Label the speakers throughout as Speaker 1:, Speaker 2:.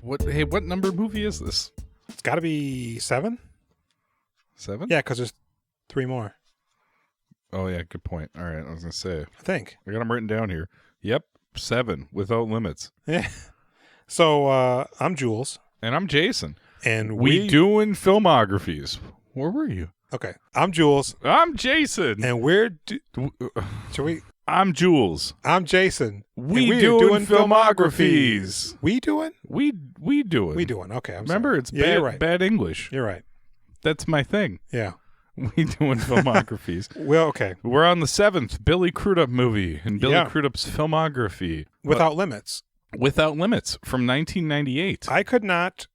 Speaker 1: What number movie is this?
Speaker 2: It's got to be 7?
Speaker 1: 7?
Speaker 2: Yeah, because there's 3 more.
Speaker 1: Oh, yeah, good point. All right, I was going to say.
Speaker 2: I think.
Speaker 1: I got them written down here. Yep, 7, Without Limits.
Speaker 2: Yeah. So, I'm Jules.
Speaker 1: And I'm Jason.
Speaker 2: And
Speaker 1: we doing filmographies. Where were you?
Speaker 2: Okay. I'm Jules.
Speaker 1: I'm Jason.
Speaker 2: And we're... Should we...
Speaker 1: I'm Jules.
Speaker 2: I'm Jason.
Speaker 1: We doing filmographies.
Speaker 2: We doing?
Speaker 1: We doing.
Speaker 2: We doing. Okay, I'm
Speaker 1: Remember,
Speaker 2: sorry.
Speaker 1: it's
Speaker 2: you're right.
Speaker 1: bad English.
Speaker 2: You're right.
Speaker 1: That's my thing.
Speaker 2: Yeah.
Speaker 1: We doing filmographies.
Speaker 2: Well, okay.
Speaker 1: We're on the 7th Billy Crudup movie in Billy
Speaker 2: Yeah.
Speaker 1: Crudup's filmography.
Speaker 2: Without Limits.
Speaker 1: Without Limits from 1998.
Speaker 2: I could not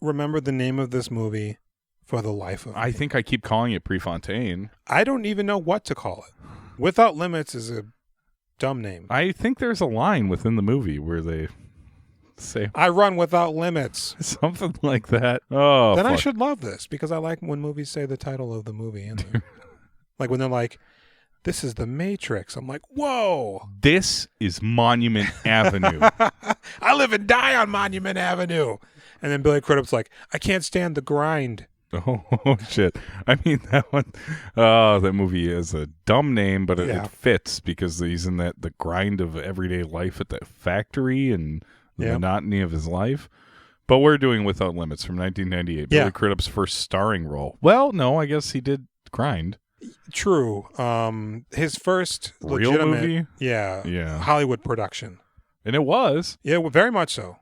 Speaker 2: remember the name of this movie for the life of me.
Speaker 1: I think I keep calling it Prefontaine.
Speaker 2: I don't even know what to call it. Without Limits is a dumb name.
Speaker 1: I think there's a line within the movie where they say
Speaker 2: I run without limits.
Speaker 1: something like that. Oh,
Speaker 2: Then I
Speaker 1: fuck.
Speaker 2: should love this because I like when movies say the title of the movie in there. Like when they're like, this is The Matrix. I'm like, whoa.
Speaker 1: This is Monument Avenue.
Speaker 2: I live and die on Monument Avenue. And then Billy Crudup's like, I can't stand the grind.
Speaker 1: Oh, shit. I mean, that one, that movie is a dumb name, but
Speaker 2: Yeah.
Speaker 1: it fits because he's in the grind of everyday life at that factory and the monotony of his life. But we're doing Without Limits from 1998.
Speaker 2: Yeah.
Speaker 1: Billy Crudup's first starring role. Well, no, I guess he did grind.
Speaker 2: True. His first
Speaker 1: Real
Speaker 2: legitimate
Speaker 1: movie?
Speaker 2: Yeah. Hollywood production.
Speaker 1: And it was.
Speaker 2: Yeah, well, very much so.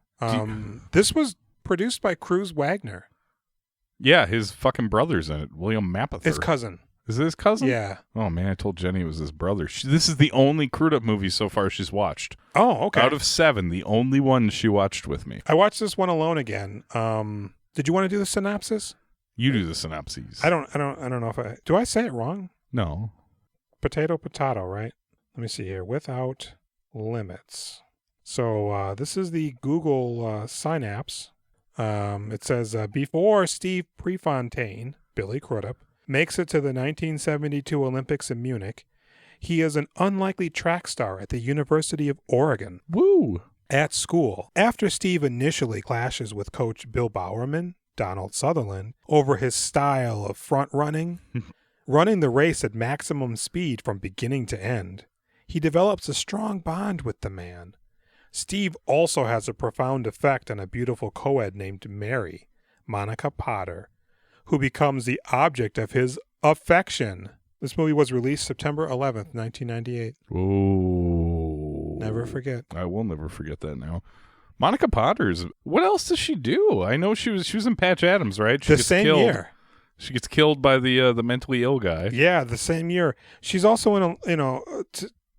Speaker 2: This was produced by Cruz Wagner.
Speaker 1: Yeah, his fucking brother's in it. William Mapother.
Speaker 2: His cousin.
Speaker 1: Is it his cousin?
Speaker 2: Yeah.
Speaker 1: Oh, man, I told Jenny it was his brother. This is the only Crudup movie so far she's watched.
Speaker 2: Oh, okay.
Speaker 1: Out of 7, the only one she watched with me.
Speaker 2: I watched this one alone again. Did you want to do the synopsis?
Speaker 1: You do the synopses.
Speaker 2: I don't know if do I say it wrong?
Speaker 1: No.
Speaker 2: Potato, right? Let me see here. Without Limits. So this is the Google synapse. It says, before Steve Prefontaine, Billy Crudup, makes it to the 1972 Olympics in Munich, he is an unlikely track star at the University of Oregon.
Speaker 1: Woo!
Speaker 2: At school, after Steve initially clashes with coach Bill Bowerman, Donald Sutherland, over his style of front running, running the race at maximum speed from beginning to end, he develops a strong bond with the man. Steve also has a profound effect on a beautiful co-ed named Mary, Monica Potter, who becomes the object of his affection. This movie was released September 11th, 1998.
Speaker 1: Oh.
Speaker 2: Never forget.
Speaker 1: I will never forget that now. Monica Potter's. What else does she do? I know she was in Patch Adams, right? She
Speaker 2: The
Speaker 1: gets
Speaker 2: same
Speaker 1: killed.
Speaker 2: year.
Speaker 1: She gets killed by the mentally ill guy.
Speaker 2: Yeah, the same year. She's also in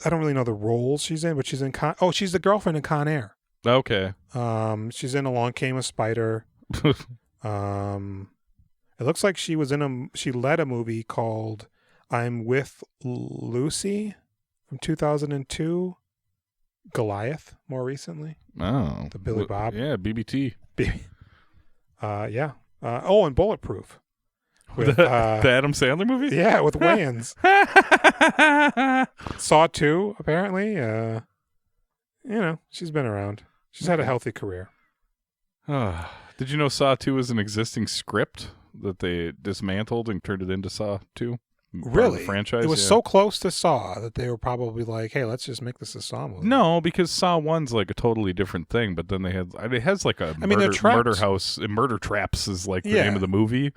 Speaker 2: I don't really know the roles she's in, but she's in she's the girlfriend in Con Air.
Speaker 1: Okay.
Speaker 2: She's in Along Came a Spider. It looks like she led a movie called I'm With Lucy from 2002. Goliath, more recently.
Speaker 1: Oh.
Speaker 2: The Billy Bob.
Speaker 1: Yeah, BBT.
Speaker 2: Yeah. And Bulletproof. With,
Speaker 1: the Adam Sandler movie?
Speaker 2: Yeah, with Wayans. Saw 2, apparently. She's been around. She's had a healthy career.
Speaker 1: Did you know Saw 2 is an existing script that they dismantled and turned it into Saw 2?
Speaker 2: Really?
Speaker 1: The franchise?
Speaker 2: It was so close to Saw that they were probably like, hey, let's just make this a Saw movie.
Speaker 1: No, because Saw 1's like a totally different thing, but then it has like a murder house, and Murder Traps is like the name of the movie.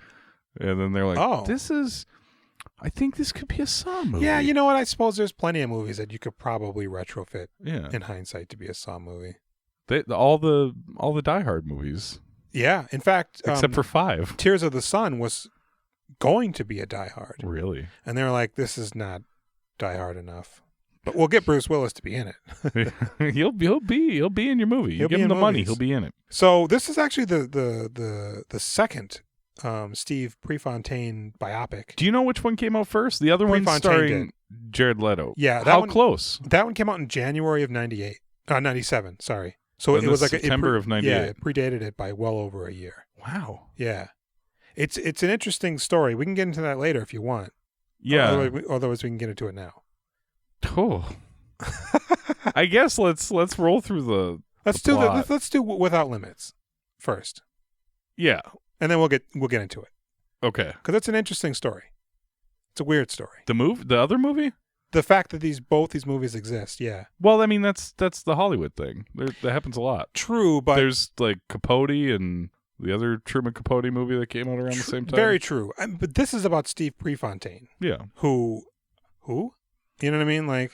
Speaker 1: And then they're like, I think this could be a Saw movie.
Speaker 2: Yeah, you know what? I suppose there's plenty of movies that you could probably retrofit in hindsight to be a Saw movie.
Speaker 1: All the Die Hard movies.
Speaker 2: Yeah, in fact,
Speaker 1: except for 5.
Speaker 2: Tears of the Sun was going to be a Die Hard.
Speaker 1: Really?
Speaker 2: And they were like, this is not Die Hard enough. But we'll get Bruce Willis to be in it.
Speaker 1: he'll be in your movie. You give him the money, he'll be in it.
Speaker 2: So this is actually the second Steve Prefontaine biopic.
Speaker 1: Do you know which one came out first? The other one starring Jared Leto.
Speaker 2: Yeah,
Speaker 1: how close?
Speaker 2: That one came out in January of 97. Sorry. So it was like
Speaker 1: September of 98.
Speaker 2: Yeah, it predated it by well over a year.
Speaker 1: Wow.
Speaker 2: Yeah, it's an interesting story. We can get into that later if you want.
Speaker 1: Yeah.
Speaker 2: Otherwise, we can get into it now.
Speaker 1: Oh. I guess let's roll through the.
Speaker 2: Let's do Without Limits first.
Speaker 1: Yeah.
Speaker 2: And then we'll get into it.
Speaker 1: Okay.
Speaker 2: Because it's an interesting story. It's a weird story.
Speaker 1: The other movie?
Speaker 2: The fact that both these movies exist, yeah.
Speaker 1: Well, I mean, that's the Hollywood thing. That happens a lot.
Speaker 2: True, but...
Speaker 1: There's, like, Capote and the other Truman Capote movie that came out around the same time.
Speaker 2: Very true. But this is about Steve Prefontaine.
Speaker 1: Yeah.
Speaker 2: Who? You know what I mean? Like,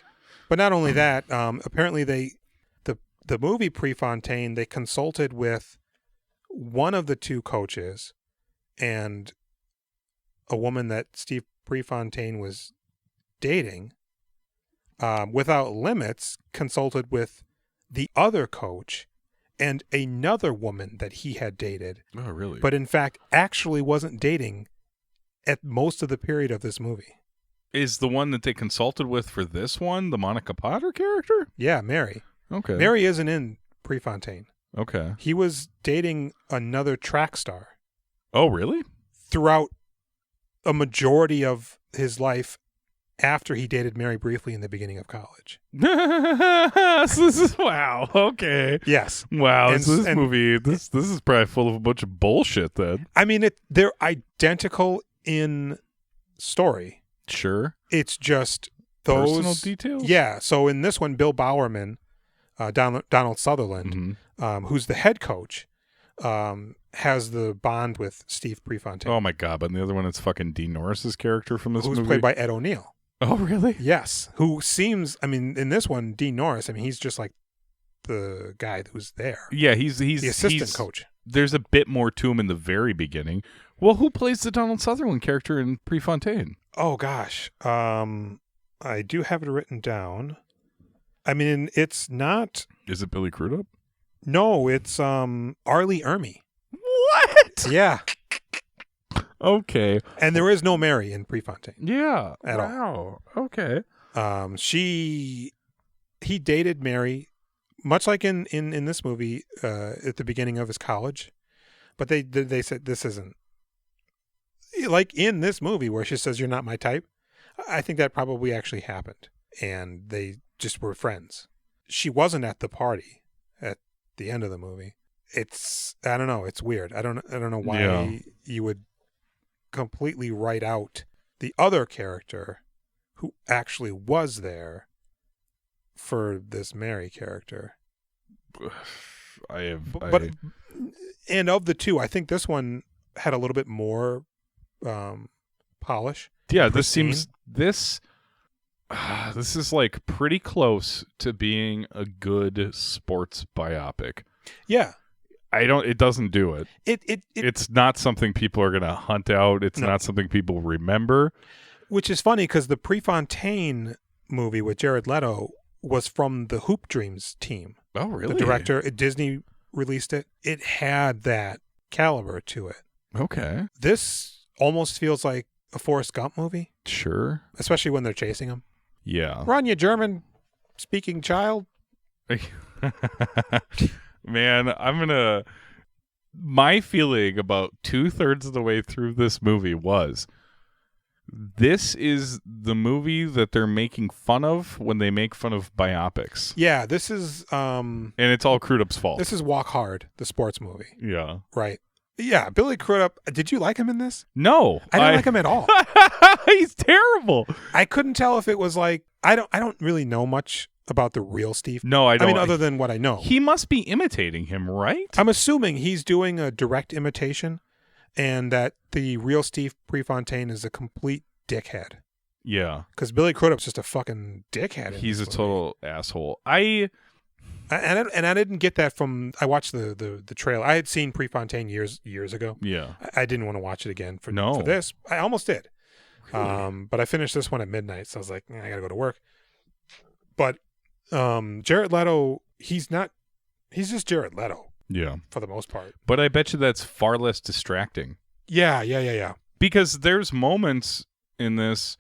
Speaker 2: but not only that, apparently the movie Prefontaine, they consulted with one of the two coaches and a woman that Steve Prefontaine was dating, Without Limits consulted with the other coach and another woman that he had dated.
Speaker 1: Oh, really?
Speaker 2: But in fact, actually wasn't dating at most of the period of this movie.
Speaker 1: Is the one that they consulted with for this one the Monica Potter character?
Speaker 2: Yeah, Mary.
Speaker 1: Okay.
Speaker 2: Mary isn't in Prefontaine.
Speaker 1: Okay.
Speaker 2: He was dating another track star.
Speaker 1: Oh, really?
Speaker 2: Throughout a majority of his life after he dated Mary briefly in the beginning of college.
Speaker 1: Wow. Okay.
Speaker 2: Yes.
Speaker 1: Wow. This movie, this is probably full of a bunch of bullshit then.
Speaker 2: I mean, they're identical in story.
Speaker 1: Sure.
Speaker 2: It's just those
Speaker 1: personal details.
Speaker 2: Yeah. So in this one, Bill Bowerman, Donald Sutherland, who's the head coach, has the bond with Steve Prefontaine.
Speaker 1: Oh my God! But in the other one, it's fucking Dean Norris's character from this movie,
Speaker 2: who's played by Ed O'Neill.
Speaker 1: Oh, really?
Speaker 2: Yes. Who seems? I mean, in this one, Dean Norris. I mean, he's just like the guy who's there.
Speaker 1: Yeah, he's the
Speaker 2: assistant coach.
Speaker 1: There's a bit more to him in the very beginning. Well, who plays the Donald Sutherland character in Prefontaine?
Speaker 2: Oh gosh, I do have it written down. I mean, it's not.
Speaker 1: Is it Billy Crudup?
Speaker 2: No, it's R. Lee Ermey.
Speaker 1: What?
Speaker 2: Yeah.
Speaker 1: Okay.
Speaker 2: And there is no Mary in Prefontaine.
Speaker 1: Yeah.
Speaker 2: At all.
Speaker 1: Okay.
Speaker 2: He dated Mary, much like in this movie, at the beginning of his college, but they said this isn't like in this movie where she says you're not my type. I think that probably actually happened, and they just were friends. She wasn't at the party at the end of the movie. I don't know. It's weird. I don't know why you would completely write out the other character who actually was there for this Mary character. And of the two, I think this one had a little bit more polish.
Speaker 1: Yeah, this is like pretty close to being a good sports biopic.
Speaker 2: Yeah.
Speaker 1: It doesn't do it. It's not something people are going to hunt out. It's not something people remember.
Speaker 2: Which is funny because the Prefontaine movie with Jared Leto was from the Hoop Dreams team.
Speaker 1: Oh, really?
Speaker 2: The director, Disney released it. It had that caliber to it.
Speaker 1: Okay.
Speaker 2: This almost feels like a Forrest Gump movie.
Speaker 1: Sure.
Speaker 2: Especially when they're chasing him.
Speaker 1: Yeah.
Speaker 2: Run, you German-speaking child.
Speaker 1: Man, my feeling about 2/3 of the way through this movie was, this is the movie that they're making fun of when they make fun of biopics.
Speaker 2: Yeah, this is... and
Speaker 1: it's all Crudup's fault.
Speaker 2: This is Walk Hard, the sports movie.
Speaker 1: Yeah.
Speaker 2: Right. Yeah, Billy Crudup. Did you like him in this?
Speaker 1: No.
Speaker 2: I didn't like him at all.
Speaker 1: He's terrible.
Speaker 2: I couldn't tell if it was like... I don't really know much about the real Steve.
Speaker 1: No, I don't.
Speaker 2: I mean, other than what I know.
Speaker 1: He must be imitating him, right?
Speaker 2: I'm assuming he's doing a direct imitation and that the real Steve Prefontaine is a complete dickhead.
Speaker 1: Yeah.
Speaker 2: Because Billy Crudup's just a fucking dickhead.
Speaker 1: He's a total asshole.
Speaker 2: And I didn't get that from... I watched the trailer. I had seen Prefontaine years ago.
Speaker 1: Yeah.
Speaker 2: I didn't want to watch it again for this. I almost did. Really? But I finished this one at midnight, so I was like, I got to go to work. But Jared Leto, he's just Jared Leto.
Speaker 1: Yeah.
Speaker 2: For the most part.
Speaker 1: But I bet you that's far less distracting.
Speaker 2: Yeah.
Speaker 1: Because there's moments in this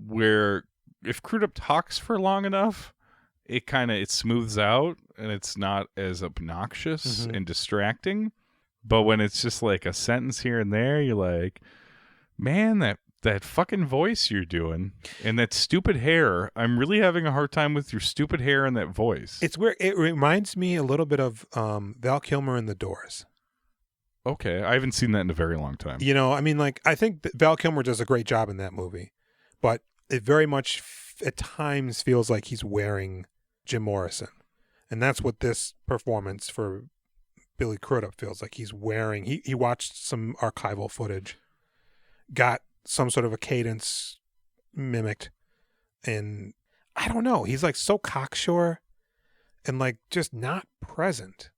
Speaker 1: where if Crudup talks for long enough, it smooths out and it's not as obnoxious and distracting. But when it's just like a sentence here and there, you're like, man, that fucking voice you're doing and that stupid hair. I'm really having a hard time with your stupid hair and that voice.
Speaker 2: It's weird. It reminds me a little bit of Val Kilmer in The Doors.
Speaker 1: Okay, I haven't seen that in a very long time.
Speaker 2: You know, I mean, like, I think that Val Kilmer does a great job in that movie, but it very much at times feels like he's wearing Jim Morrison. And that's what this performance for Billy Crudup feels like. He's wearing, he watched some archival footage, got some sort of a cadence mimicked, and I don't know, he's like so cocksure and like just not present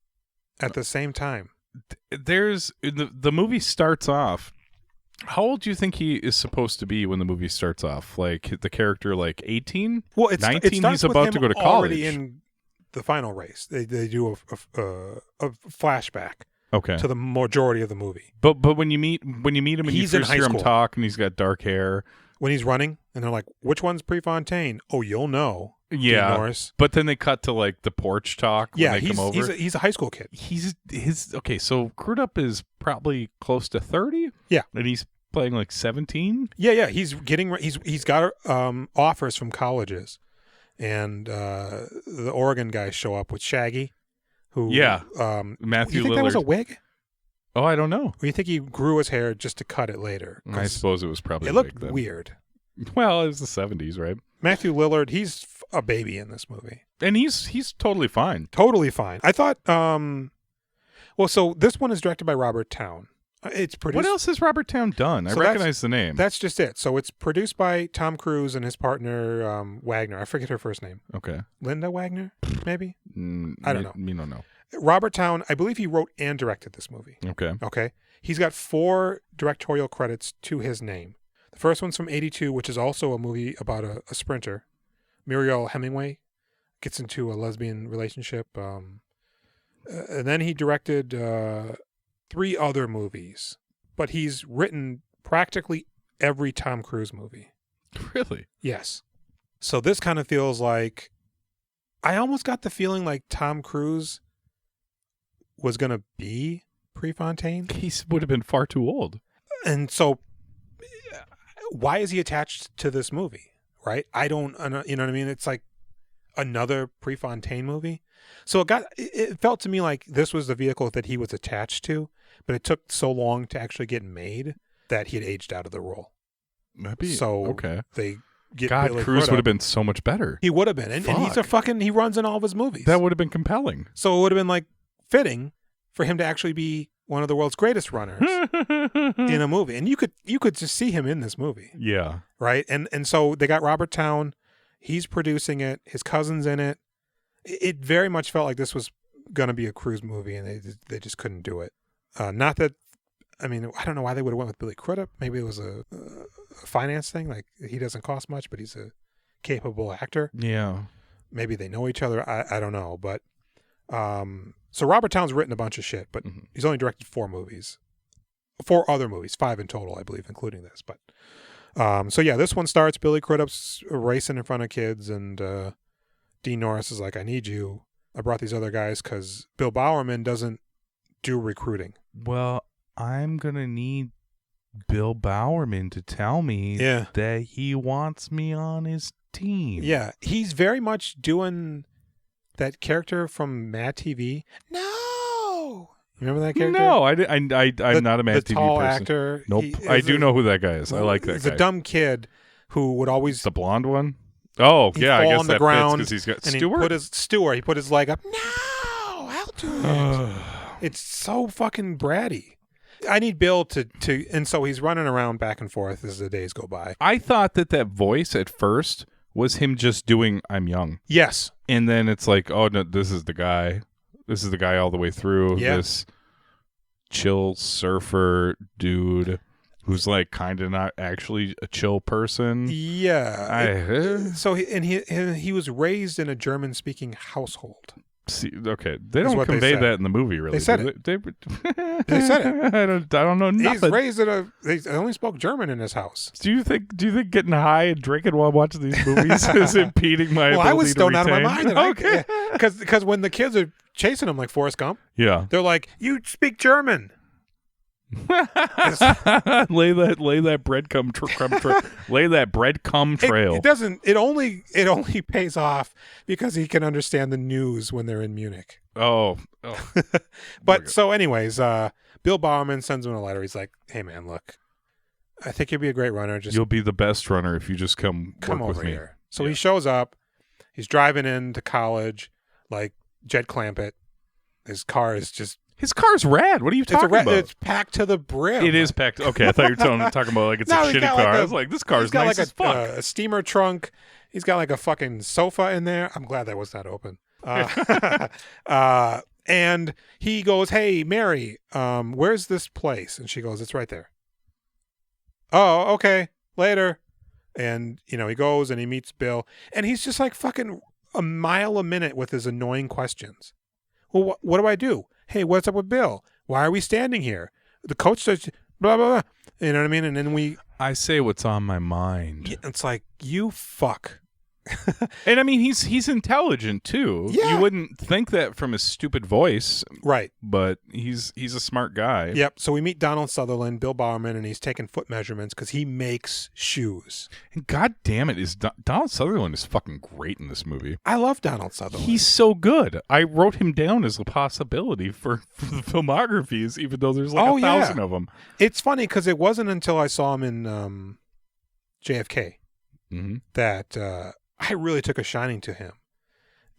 Speaker 2: at the same time.
Speaker 1: There's the movie starts off. How old do you think he is supposed to be when the movie starts off? Like the character, like 18?
Speaker 2: Well, it's
Speaker 1: 19. He's about to go to college.
Speaker 2: Already in the final race, they do a flashback.
Speaker 1: Okay.
Speaker 2: To the majority of the movie.
Speaker 1: But when you meet him and you first hear him talk, and he's got dark hair.
Speaker 2: When he's running, and they're like, "Which one's Prefontaine?" Oh, you'll know.
Speaker 1: Yeah.
Speaker 2: Norris.
Speaker 1: But then they cut to like the porch talk.
Speaker 2: Yeah,
Speaker 1: when they come over.
Speaker 2: He's a high school kid.
Speaker 1: Okay. So Crudup is probably close to 30.
Speaker 2: Yeah,
Speaker 1: and he's playing like 17.
Speaker 2: Yeah. He's got offers from colleges, and the Oregon guys show up with Shaggy. Who? Yeah.
Speaker 1: Matthew
Speaker 2: you think
Speaker 1: Lillard.
Speaker 2: That was a wig?
Speaker 1: Oh, I don't know.
Speaker 2: Or you think he grew his hair just to cut it later?
Speaker 1: I suppose it was probably.
Speaker 2: It looked weird.
Speaker 1: Well, it was the 70s, right?
Speaker 2: Matthew Lillard, he's a baby in this movie,
Speaker 1: and he's totally fine.
Speaker 2: Totally fine. I thought. Well, so this one is directed by Robert Towne. It's produced.
Speaker 1: What else has Robert Towne done? I recognize the name.
Speaker 2: That's just it. So it's produced by Tom Cruise and his partner Wagner. I forget her first name.
Speaker 1: Okay.
Speaker 2: Linda Wagner, maybe. I don't know.
Speaker 1: Me don't know.
Speaker 2: Robert Towne, I believe he wrote and directed this movie. Okay. He's got 4 directorial credits to his name. The first one's from '82, which is also a movie about a sprinter. Muriel Hemingway gets into a lesbian relationship. And then he directed 3 other movies. But he's written practically every Tom Cruise movie.
Speaker 1: Really?
Speaker 2: Yes. So this kind of feels like... I almost got the feeling like Tom Cruise was going to be Prefontaine.
Speaker 1: He would have been far too old.
Speaker 2: And so why is he attached to this movie, right? I don't, you know what I mean? It's like another Prefontaine movie. So it felt to me like this was the vehicle that he was attached to, but it took so long to actually get made that he had aged out of the role.
Speaker 1: Maybe.
Speaker 2: So
Speaker 1: okay.
Speaker 2: They get
Speaker 1: God,
Speaker 2: Billy
Speaker 1: Cruise
Speaker 2: Crudup.
Speaker 1: would have been so much better.
Speaker 2: He would have been. And he's he runs in all of his movies.
Speaker 1: That would have been compelling.
Speaker 2: So it would have been like fitting for him to actually be one of the world's greatest runners in a movie. And you could just see him in this movie.
Speaker 1: Yeah.
Speaker 2: Right? And so they got Robert Towne. He's producing it. His cousin's in it. It very much felt like this was going to be a Cruise movie, and they just couldn't do it. Not that, I mean, I don't know why they would have went with Billy Crudup. Maybe it was a finance thing. Like, he doesn't cost much, but he's a capable actor.
Speaker 1: Yeah.
Speaker 2: Maybe they know each other. I don't know. But so Robert Towne's written a bunch of shit, but he's only directed 4 movies. 4 other movies, 5 in total, I believe, including this. But so yeah, this one starts. Billy Crudup's racing in front of kids, and Dean Norris is like, "I need you. I brought these other guys because Bill Bowerman doesn't do recruiting."
Speaker 1: Well, I'm gonna need Bill Bowerman to tell me that he wants me on his team.
Speaker 2: Yeah, he's very much doing that character from Mad TV. No, you remember that character?
Speaker 1: No, I'm not a Mad TV
Speaker 2: tall
Speaker 1: person.
Speaker 2: Actor.
Speaker 1: Nope, I do know who that guy is. I like that guy.
Speaker 2: He's a dumb kid who would always
Speaker 1: the blonde one. Oh yeah, I guess that fits because he's got
Speaker 2: Stewart. He put his leg up. No, I'll do it. It's so fucking bratty. I need Bill to, and so he's running around back and forth as the days go by.
Speaker 1: I thought that voice at first was him just doing "I'm young."
Speaker 2: Yes,
Speaker 1: and then it's like, oh no, this is the guy. This is the guy all the way through.
Speaker 2: Yeah.
Speaker 1: This chill surfer dude who's like kind of not actually a chill person.
Speaker 2: Yeah. So he was raised in a German-speaking household.
Speaker 1: See, okay, they don't convey that in the movie, really.
Speaker 2: They said it.
Speaker 1: They
Speaker 2: said it.
Speaker 1: I don't know nothing.
Speaker 2: He's raised in they only spoke German in his house.
Speaker 1: Do you think getting high and drinking while watching these movies is impeding my ability to retain?
Speaker 2: Well, I was stoned out of my mind. Okay. Because when the kids are chasing him like Forrest Gump, they're like, "You speak German."
Speaker 1: lay that breadcrumb trail.
Speaker 2: It doesn't. It only pays off because he can understand the news when they're in Munich.
Speaker 1: Oh.
Speaker 2: But so, anyways, Bill Bowerman sends him a letter. He's like, hey, man, look, I think you'll be a great runner.
Speaker 1: You'll be the best runner if you just come work
Speaker 2: over
Speaker 1: with me.
Speaker 2: Here. So he shows up. He's driving into college like Jed Clampett. His car's
Speaker 1: rad. What are you talking about?
Speaker 2: It's packed to the brim.
Speaker 1: It is packed. Okay, I thought you were talking about like it's a shitty car. I was like, this car's nice as fuck.
Speaker 2: A steamer trunk. He's got like a fucking sofa in there. I'm glad that was not open. And he goes, hey, Mary, where's this place? And she goes, it's right there. Oh, okay. Later. And, he goes and he meets Bill. And he's just like fucking a mile a minute with his annoying questions. Well, what do I do? Hey, what's up with Bill? Why are we standing here? The coach says, blah, blah, blah. You know what I mean? And then
Speaker 1: I say what's on my mind.
Speaker 2: It's like, you fuck.
Speaker 1: And I mean, he's intelligent too.
Speaker 2: Yeah.
Speaker 1: You wouldn't think that from his stupid voice.
Speaker 2: Right.
Speaker 1: But he's a smart guy.
Speaker 2: Yep. So we meet Donald Sutherland, Bill Bowerman, and he's taking foot measurements because he makes shoes.
Speaker 1: And god damn it, Donald Sutherland is fucking great in this movie.
Speaker 2: I love Donald Sutherland.
Speaker 1: He's so good. I wrote him down as a possibility for the filmographies, even though there's like 1,000 of them.
Speaker 2: It's funny because it wasn't until I saw him in JFK that I really took a shining to him.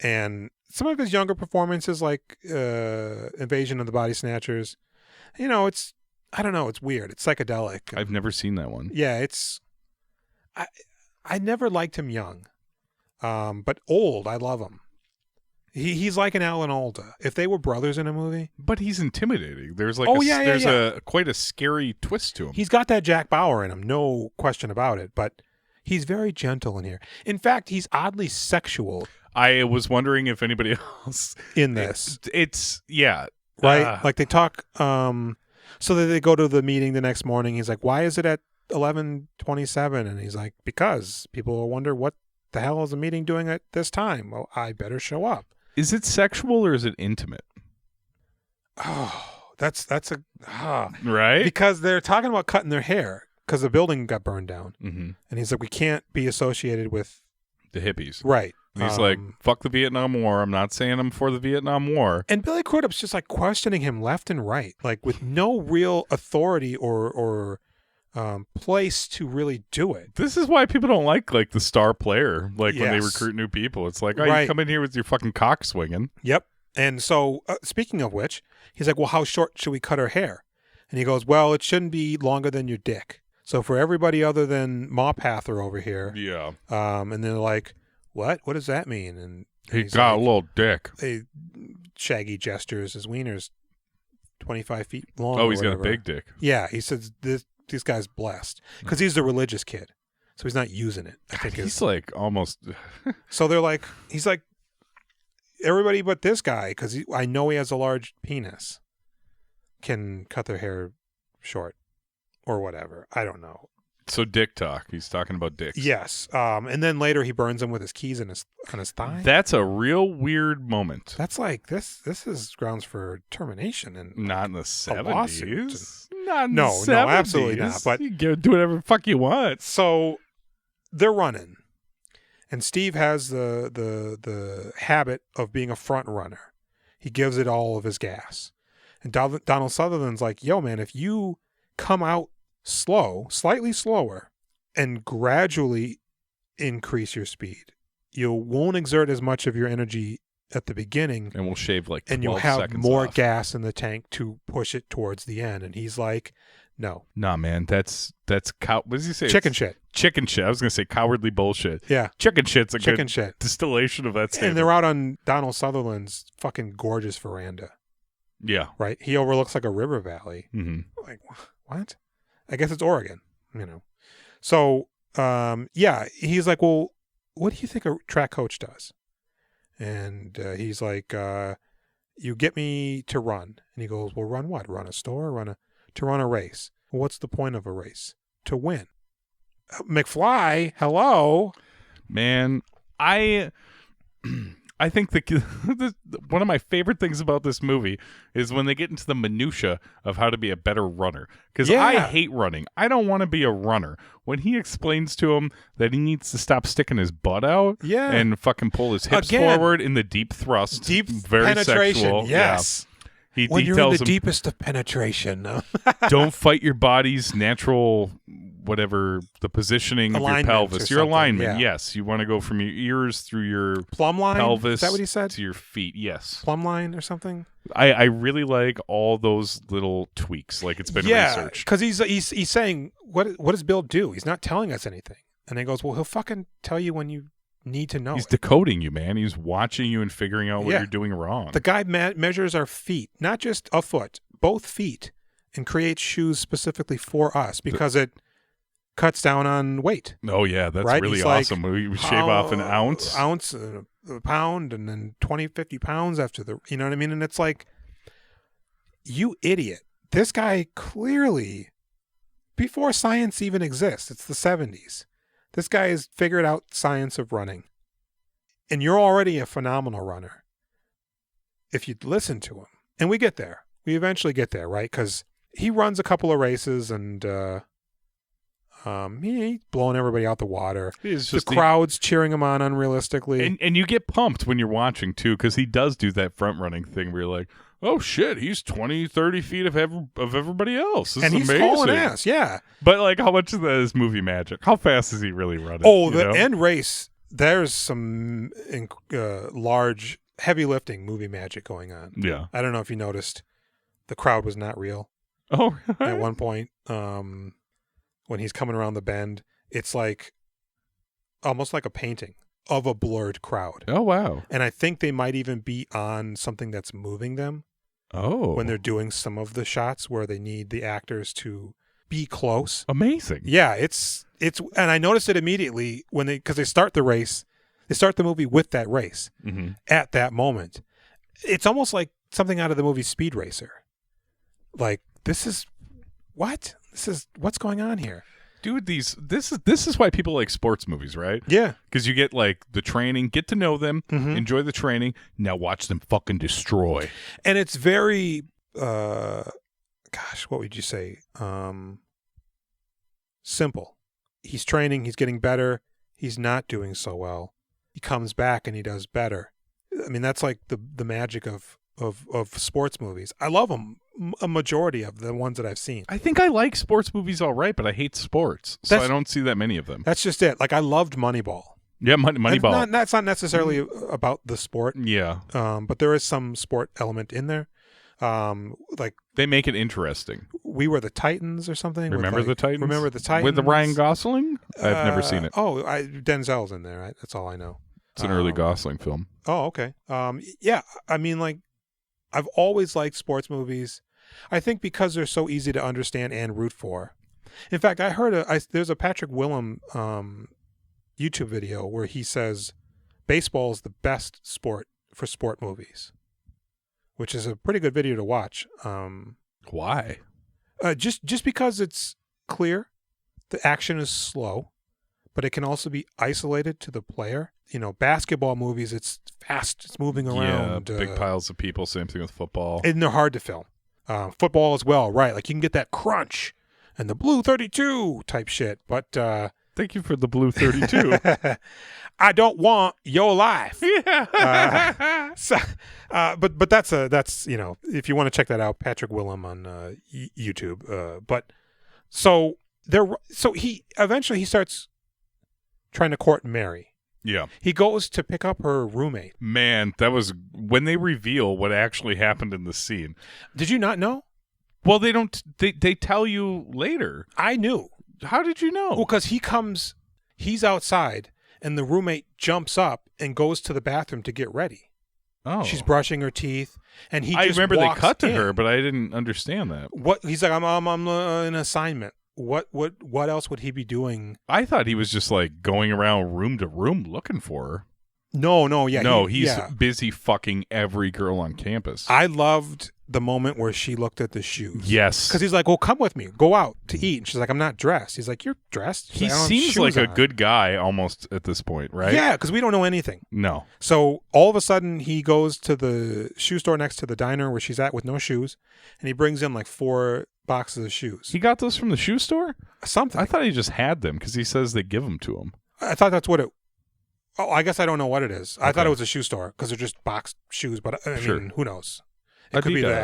Speaker 2: And some of his younger performances, like Invasion of the Body Snatchers, it's, I don't know, it's weird. It's psychedelic.
Speaker 1: I've never seen that one.
Speaker 2: Yeah, I never liked him young. But old, I love him. He's like an Alan Alda. If they were brothers in a movie.
Speaker 1: But he's intimidating. There's like quite a scary twist to him.
Speaker 2: He's got that Jack Bauer in him, no question about it. But he's very gentle in here. In fact, he's oddly sexual.
Speaker 1: I was wondering if anybody else
Speaker 2: in this.
Speaker 1: It's
Speaker 2: right. Like they talk. So that they go to the meeting the next morning. He's like, "Why is it at 11:27?" And he's like, "Because people will wonder what the hell is the meeting doing at this time. Well, I better show up."
Speaker 1: Is it sexual or is it intimate?
Speaker 2: Oh, that's
Speaker 1: right.
Speaker 2: Because they're talking about cutting their hair. Because the building got burned down.
Speaker 1: Mm-hmm.
Speaker 2: And he's like, we can't be associated with
Speaker 1: the hippies.
Speaker 2: Right.
Speaker 1: And he's like, fuck the Vietnam War. I'm not saying I'm for the Vietnam War.
Speaker 2: And Billy Crudup's just like questioning him left and right, like with no real authority or place to really do it.
Speaker 1: This is why people don't like the star player, when they recruit new people. It's like, you come in here with your fucking cock swinging.
Speaker 2: Yep. And so, speaking of which, he's like, well, how short should we cut her hair? And he goes, well, it shouldn't be longer than your dick. So for everybody other than Ma Pather over here.
Speaker 1: Yeah.
Speaker 2: And they're like, what? What does that mean? And
Speaker 1: he got a little dick.
Speaker 2: Shaggy gestures. His wiener's 25 feet long.
Speaker 1: Oh, he's got a big dick.
Speaker 2: Yeah. He says this guy's blessed because he's the religious kid. So he's not using it. I think
Speaker 1: he's like almost.
Speaker 2: So they're like, he's like, everybody but this guy, because I know he has a large penis, can cut their hair short. Or whatever. I don't know.
Speaker 1: So dick talk. He's talking about dicks.
Speaker 2: Yes. And then later he burns him with his keys on his thigh.
Speaker 1: That's a real weird moment.
Speaker 2: That's like this is grounds for termination and
Speaker 1: not in the 70s. Not in
Speaker 2: the
Speaker 1: 70s.
Speaker 2: No, absolutely not. But
Speaker 1: you can do whatever the fuck you want.
Speaker 2: So they're running. And Steve has the habit of being a front runner. He gives it all of his gas. And Donald Sutherland's like, yo, man, if you come out slow, slightly slower, and gradually increase your speed, you won't exert as much of your energy at the beginning,
Speaker 1: and we'll shave like 12
Speaker 2: and you'll have more
Speaker 1: off.
Speaker 2: gas in the tank to push it towards the end. And he's like, no,
Speaker 1: nah, man, that's what does he say?
Speaker 2: Chicken shit.
Speaker 1: Chicken shit. I was gonna say cowardly bullshit.
Speaker 2: Yeah,
Speaker 1: chicken shit's a
Speaker 2: chicken
Speaker 1: good
Speaker 2: shit
Speaker 1: distillation of that statement.
Speaker 2: And they're out on Donald Sutherland's fucking gorgeous veranda.
Speaker 1: Yeah,
Speaker 2: right. He overlooks like a river valley.
Speaker 1: Mm-hmm.
Speaker 2: Like what? I guess it's Oregon, So, he's like, well, what do you think a track coach does? And he's like, you get me to run. And he goes, well, run what? Run a store? To run a race. Well, what's the point of a race? To win. McFly, hello.
Speaker 1: Man, I think one of my favorite things about this movie is when they get into the minutia of how to be a better runner. Because I hate running. I don't want to be a runner. When he explains to him that he needs to stop sticking his butt out and fucking pull his hips forward in the deep thrust.
Speaker 2: Deep
Speaker 1: very
Speaker 2: penetration,
Speaker 1: sexual.
Speaker 2: yes.
Speaker 1: Yeah.
Speaker 2: when you're in the deepest of penetration.
Speaker 1: Don't fight your body's natural, whatever, the positioning of your pelvis. Your alignment, yes. You want to go from your ears through your
Speaker 2: plumb line?
Speaker 1: Pelvis.
Speaker 2: Is that what he said?
Speaker 1: To your feet, yes.
Speaker 2: Plumb line or something?
Speaker 1: I really like all those little tweaks, like it's been researched.
Speaker 2: Because he's saying, what does Bill do? He's not telling us anything. And he goes, well, he'll fucking tell you when you need to know.
Speaker 1: He's decoding you, man. He's watching you and figuring out what you're doing wrong.
Speaker 2: The guy measures our feet, not just a foot, both feet, and creates shoes specifically for us because it cuts down on weight.
Speaker 1: Oh, yeah. That's really awesome. We shave off an ounce.
Speaker 2: A pound, and then 20, 50 pounds after you know what I mean? And it's like, you idiot. This guy clearly, before science even exists, it's the 70s. This guy has figured out science of running. And you're already a phenomenal runner if you'd listen to him. And we get there. We eventually get there, right? Because he runs a couple of races and he's blowing everybody out the water. The crowd's cheering him on unrealistically.
Speaker 1: And you get pumped when you're watching, too, because he does do that front-running thing where you're like, oh, shit, he's 20, 30 feet of everybody else. This is amazing.
Speaker 2: And he's hauling ass, yeah.
Speaker 1: But, like, how much of that is movie magic? How fast is he really running?
Speaker 2: Oh, the end race, there's some large, heavy lifting movie magic going on.
Speaker 1: Yeah.
Speaker 2: I don't know if you noticed, the crowd was not real.
Speaker 1: Oh, right.
Speaker 2: At one point, when he's coming around the bend, it's like almost like a painting of a blurred crowd.
Speaker 1: Oh, wow.
Speaker 2: And I think they might even be on something that's moving them.
Speaker 1: Oh.
Speaker 2: When they're doing some of the shots where they need the actors to be close.
Speaker 1: Amazing.
Speaker 2: Yeah, it's and I noticed it immediately because they start the race. They start the movie with that race at that moment. It's almost like something out of the movie Speed Racer. Like, what's going on here?
Speaker 1: Dude, this is why people like sports movies, right?
Speaker 2: Yeah.
Speaker 1: Because you get like the training, get to know them, enjoy the training, now watch them fucking destroy.
Speaker 2: And it's very what would you say? Simple. He's training, he's getting better, he's not doing so well. He comes back and he does better. I mean, that's like the magic of sports movies. I love them. A majority of the ones that I've seen.
Speaker 1: I think I like sports movies all right, but I hate sports, so I don't see that many of them.
Speaker 2: That's just it. Like, I loved Moneyball.
Speaker 1: Yeah, Moneyball.
Speaker 2: That's not necessarily about the sport.
Speaker 1: Yeah.
Speaker 2: But there is some sport element in there. Like,
Speaker 1: they make it interesting.
Speaker 2: We Were the Titans or something.
Speaker 1: Remember the Titans?
Speaker 2: Remember the Titans?
Speaker 1: With the Ryan Gosling? I've never seen it.
Speaker 2: Oh, Denzel's in there, right? That's all I know.
Speaker 1: It's an early Gosling film.
Speaker 2: Oh, okay. Yeah, I mean, like, I've always liked sports movies. I think because they're so easy to understand and root for. In fact, I heard there's a Patrick Willem YouTube video where he says baseball is the best sport for sport movies, which is a pretty good video to watch.
Speaker 1: Why?
Speaker 2: Just because it's clear, the action is slow, but it can also be isolated to the player. You know, basketball movies, it's fast, it's moving around.
Speaker 1: Yeah, big piles of people, same thing with football.
Speaker 2: And they're hard to film. Football as well, right? Like, you can get that crunch and the blue 32 type shit, but
Speaker 1: thank you for the blue 32.
Speaker 2: I don't want your life.
Speaker 1: Yeah.
Speaker 2: But that's you know, if you want to check that out, Patrick Willem on YouTube. But so he eventually starts trying to court Mary.
Speaker 1: Yeah.
Speaker 2: He goes to pick up her roommate.
Speaker 1: Man, that was when they reveal what actually happened in the scene.
Speaker 2: Did you not know?
Speaker 1: Well, they don't. They tell you later.
Speaker 2: I knew.
Speaker 1: How did you know?
Speaker 2: Well, because he's outside, and the roommate jumps up and goes to the bathroom to get ready.
Speaker 1: Oh.
Speaker 2: She's brushing her teeth, and he just
Speaker 1: remember
Speaker 2: walks
Speaker 1: they cut to
Speaker 2: in.
Speaker 1: her, but I didn't understand that.
Speaker 2: What he's like, I'm an assignment. What else would he be doing?
Speaker 1: I thought he was just like going around room to room looking for her.
Speaker 2: No,
Speaker 1: he's busy fucking every girl on campus.
Speaker 2: I loved the moment where she looked at the shoes.
Speaker 1: Yes.
Speaker 2: Because he's like, well, come with me. Go out to eat. And she's like, I'm not dressed. He's like, you're dressed?
Speaker 1: He seems like a good guy almost at this point, right?
Speaker 2: Yeah, because we don't know anything.
Speaker 1: No.
Speaker 2: So all of a sudden, he goes to the shoe store next to the diner where she's at with no shoes, and he brings in like 4 boxes of shoes.
Speaker 1: He got those from the shoe store?
Speaker 2: Something.
Speaker 1: I thought he just had them because he says they give them to him.
Speaker 2: I thought that's what it... Oh, I guess I don't know what it is. I thought it was a shoe store because they're just boxed shoes, but I mean, who knows? It could be the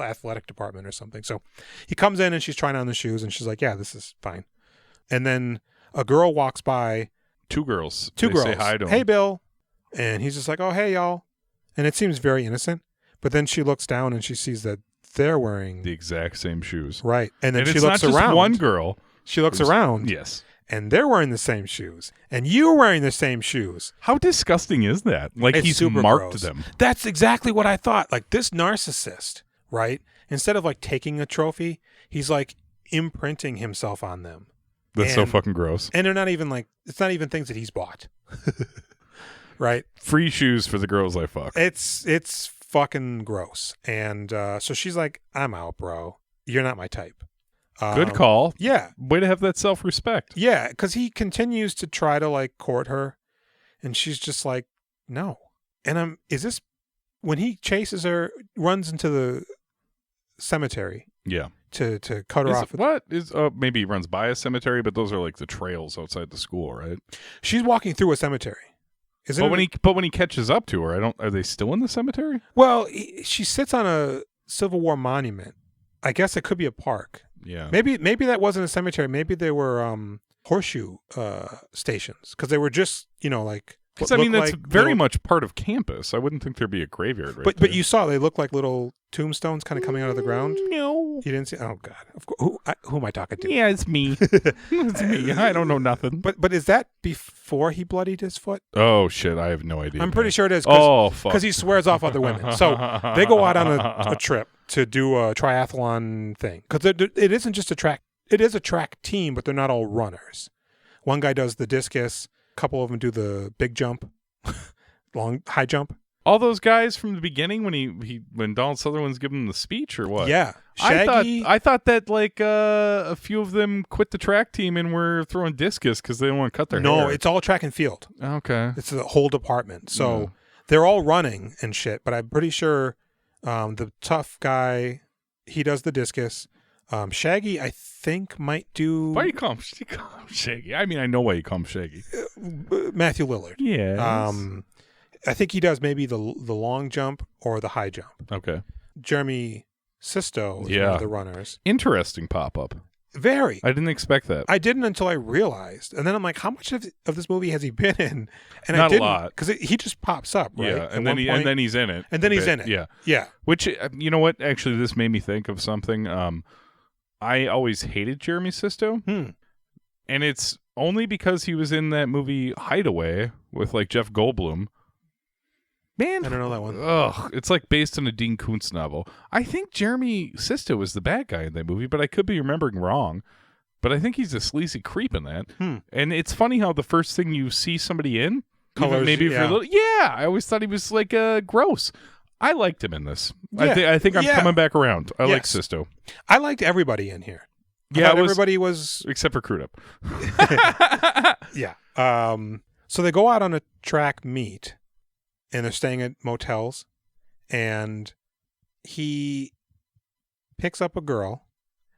Speaker 2: athletic department or something. So he comes in and she's trying on the shoes and she's like, yeah, this is fine. And then a girl walks by.
Speaker 1: Two girls.
Speaker 2: They
Speaker 1: say hi to him.
Speaker 2: Hey, Bill. And he's just like, oh, hey, y'all. And it seems very innocent. But then she looks down and she sees that they're wearing
Speaker 1: the exact same shoes.
Speaker 2: Right. And then she
Speaker 1: looks
Speaker 2: around. It's not
Speaker 1: just one girl.
Speaker 2: She looks around.
Speaker 1: Yes.
Speaker 2: And they're wearing the same shoes. And you're wearing the same shoes.
Speaker 1: How disgusting is that? Like,
Speaker 2: it's
Speaker 1: he's
Speaker 2: super
Speaker 1: marked
Speaker 2: gross.
Speaker 1: them.
Speaker 2: That's exactly what I thought. Like, this narcissist, right? Instead of, like, taking a trophy, he's, like, imprinting himself on them.
Speaker 1: That's so fucking gross.
Speaker 2: And they're not even, like, it's not even things that he's bought. Right?
Speaker 1: Free shoes for the girls I fuck.
Speaker 2: It's fucking gross. And so she's like, I'm out, bro. You're not my type.
Speaker 1: Good call.
Speaker 2: Yeah.
Speaker 1: Way to have that self-respect.
Speaker 2: Yeah, because he continues to try to, like, court her, and she's just like, no. And is this when he chases her, runs into the cemetery?
Speaker 1: Yeah.
Speaker 2: To cut her off.
Speaker 1: Maybe he runs by a cemetery, but those are like the trails outside the school, right?
Speaker 2: She's walking through a cemetery.
Speaker 1: But when he catches up to her, are they still in the cemetery?
Speaker 2: Well, she sits on a Civil War monument. I guess it could be a park.
Speaker 1: Yeah.
Speaker 2: Maybe that wasn't a cemetery. Maybe they were horseshoe stations because they were just, like.
Speaker 1: Because that's very much part of campus. I wouldn't think there'd be a graveyard right there.
Speaker 2: But you saw they look like little tombstones kind of coming out of the ground.
Speaker 1: No,
Speaker 2: you didn't see. Oh God, of course. Who am I talking to?
Speaker 1: Yeah, it's me. It's me. I don't know nothing.
Speaker 2: But is that before he bloodied his foot?
Speaker 1: Oh shit, I have no idea.
Speaker 2: I'm pretty sure it is.
Speaker 1: Fuck.
Speaker 2: Because he swears off other women. So they go out on a trip to do a triathlon thing. Because it isn't just a track. It is a track team, but they're not all runners. One guy does the discus. A couple of them do the big jump, high jump.
Speaker 1: All those guys from the beginning when Donald Sutherland's giving them the speech or what?
Speaker 2: Yeah, Shaggy.
Speaker 1: I thought that like a few of them quit the track team and were throwing discus because they don't want to cut their hair.
Speaker 2: No, it's all track and field.
Speaker 1: Okay,
Speaker 2: it's the whole department. So they're all running and shit. But I'm pretty sure the tough guy, he does the discus. Shaggy, I think, might do.
Speaker 1: Why do you call him Shaggy? I mean, I know why you call him Shaggy.
Speaker 2: Matthew Lillard.
Speaker 1: Yeah.
Speaker 2: I think he does maybe the long jump or the high jump.
Speaker 1: Okay.
Speaker 2: Jeremy Sisto is one of the runners.
Speaker 1: Interesting pop-up.
Speaker 2: Very.
Speaker 1: I didn't expect that.
Speaker 2: I didn't until I realized. And then I'm like, how much of this movie has he been in? And
Speaker 1: Not
Speaker 2: I didn't,
Speaker 1: a lot.
Speaker 2: because he just pops up, right?
Speaker 1: Yeah, and then he's in it.
Speaker 2: And then he's in it.
Speaker 1: Yeah.
Speaker 2: Yeah.
Speaker 1: Which, you know what? Actually, this made me think of something. I always hated Jeremy Sisto. And it's only because he was in that movie Hideaway with like Jeff Goldblum. Man,
Speaker 2: I don't know that one.
Speaker 1: Ugh, it's like based on a Dean Koontz novel. I think Jeremy Sisto was the bad guy in that movie, but I could be remembering wrong. But I think he's a sleazy creep in that. And it's funny how the first thing you see somebody in,
Speaker 2: colors,
Speaker 1: maybe for a little, I always thought he was like gross. I liked him in this. Yeah. I think I'm coming back around. I like Sisto.
Speaker 2: I liked everybody in here. Everybody was
Speaker 1: except for Crudup.
Speaker 2: Yeah. So they go out on a track meet, and they're staying at motels, and he picks up a girl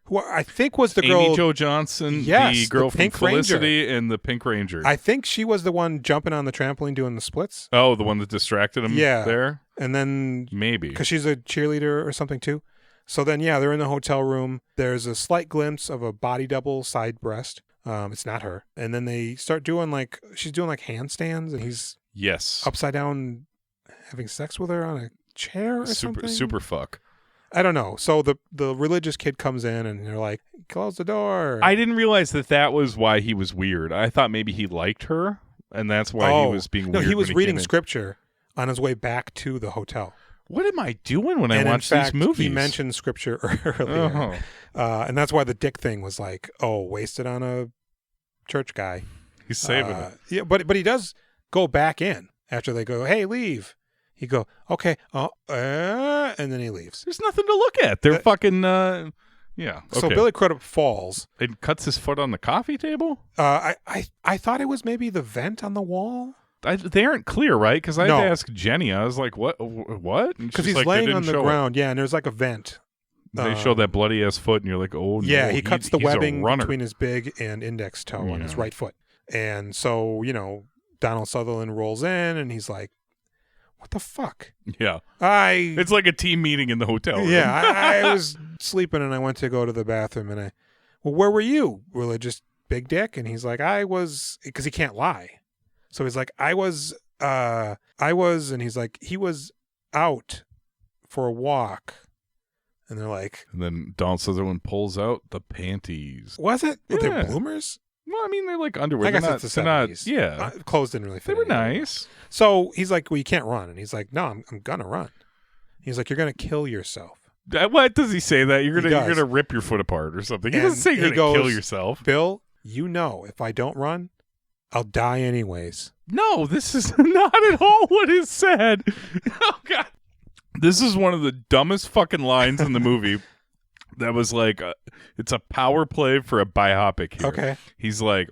Speaker 2: who I think was the girl.
Speaker 1: Amy Jo Johnson, the girl from Felicity and the Pink Ranger.
Speaker 2: I think she was the one jumping on the trampoline doing the splits.
Speaker 1: Oh, the one that distracted him there?
Speaker 2: And then
Speaker 1: maybe.
Speaker 2: Because she's a cheerleader or something too. So then, they're in the hotel room. There's a slight glimpse of a body double side breast. It's not her. And then they start doing she's doing handstands, and he's upside down having sex with her on a chair or something.
Speaker 1: Super fuck.
Speaker 2: I don't know. So the religious kid comes in, and they're like, close the door.
Speaker 1: I didn't realize that was why he was weird. I thought maybe he liked her, and that's why he was being weird.
Speaker 2: No, he was reading scripture on his way back to the hotel.
Speaker 1: What am I doing when I watch these movies?
Speaker 2: He mentioned scripture earlier. And that's why the dick thing was wasted on a church guy.
Speaker 1: He's saving it.
Speaker 2: Yeah, but he does go back in after they go, hey, leave. He go, okay, and then he leaves.
Speaker 1: There's nothing to look at. They're fucking, Okay.
Speaker 2: So Billy Crudup falls.
Speaker 1: And cuts his foot on the coffee table?
Speaker 2: I thought it was maybe the vent on the wall.
Speaker 1: They aren't clear, right? Because I had to ask Jenny. I was like, what?
Speaker 2: Because he's laying on the ground. Yeah, and there's like a vent.
Speaker 1: They show that bloody-ass foot, and you're like, oh, no.
Speaker 2: Yeah, he cuts the webbing between his big and index toe on his right foot. And so, Donald Sutherland rolls in, and he's like, what the fuck?
Speaker 1: Yeah. It's like a team meeting in the hotel room.
Speaker 2: Yeah, I was sleeping and I went to go to the bathroom and where were you? Religious big dick? And he's like, because he can't lie. So he's like, I was, and he's like, he was out for a walk. And they're like.
Speaker 1: And then Donald Sutherland pulls out the panties.
Speaker 2: Was it?
Speaker 1: Yeah.
Speaker 2: Were they bloomers?
Speaker 1: Well, I mean, they're like underwear.
Speaker 2: I guess it's the 70s.
Speaker 1: Yeah.
Speaker 2: Clothes didn't really fit.
Speaker 1: They were nice.
Speaker 2: So he's like, well, you can't run. And he's like, no, I'm going to run. He's like, you're going to kill yourself.
Speaker 1: What does he say that? You're gonna rip your foot apart or something. He doesn't say you're going to kill yourself.
Speaker 2: Bill, if I don't run, I'll die anyways.
Speaker 1: No, this is not at all what is said. Oh, God. This is one of the dumbest fucking lines in the movie. That was like, it's a power play for a biopic here.
Speaker 2: Okay.
Speaker 1: He's like,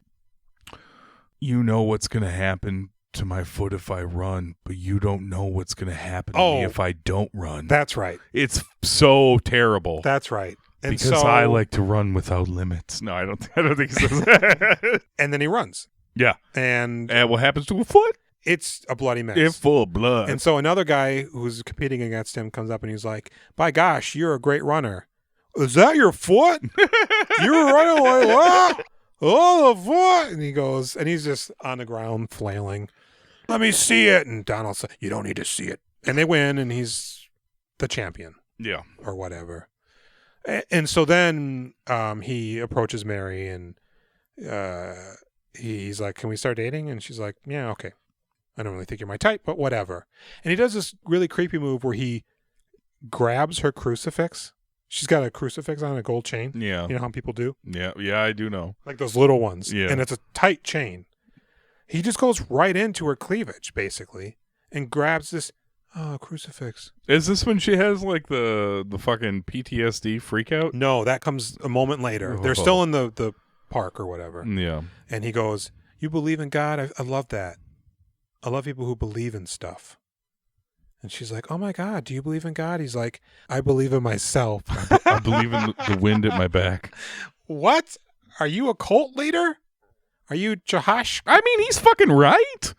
Speaker 1: you know what's going to happen to my foot if I run, but you don't know what's going to happen to me if I don't run.
Speaker 2: That's right.
Speaker 1: It's so terrible.
Speaker 2: That's right. And
Speaker 1: because I like to run without limits. No, I don't think he says that.
Speaker 2: And then he runs.
Speaker 1: Yeah.
Speaker 2: And
Speaker 1: what happens to a foot?
Speaker 2: It's a bloody mess.
Speaker 1: It's full of blood.
Speaker 2: And so another guy who's competing against him comes up and he's like, by gosh, you're a great runner. Is that your foot? You were running like that? Oh, the foot. And he goes, and he's just on the ground flailing. Let me see it. And Donald said, you don't need to see it. And they win, and he's the champion.
Speaker 1: Yeah.
Speaker 2: Or whatever. And so then he approaches Mary, and he's like, can we start dating? And she's like, yeah, okay. I don't really think you're my type, but whatever. And he does this really creepy move where he grabs her crucifix. She's got a crucifix on a gold chain.
Speaker 1: Yeah.
Speaker 2: You know how people do?
Speaker 1: Yeah, I do know.
Speaker 2: Like those little ones.
Speaker 1: Yeah.
Speaker 2: And it's a tight chain. He just goes right into her cleavage, basically, and grabs this crucifix.
Speaker 1: Is this when she has like the fucking PTSD freak out?
Speaker 2: No, that comes a moment later. They're still in the park or whatever.
Speaker 1: Yeah.
Speaker 2: And he goes, you believe in God? I love that. I love people who believe in stuff. And she's like, oh my God, do you believe in God? He's like, I believe in myself.
Speaker 1: I believe in the wind at my back.
Speaker 2: What? Are you a cult leader? Are you Jehosh?
Speaker 1: I mean, he's fucking right.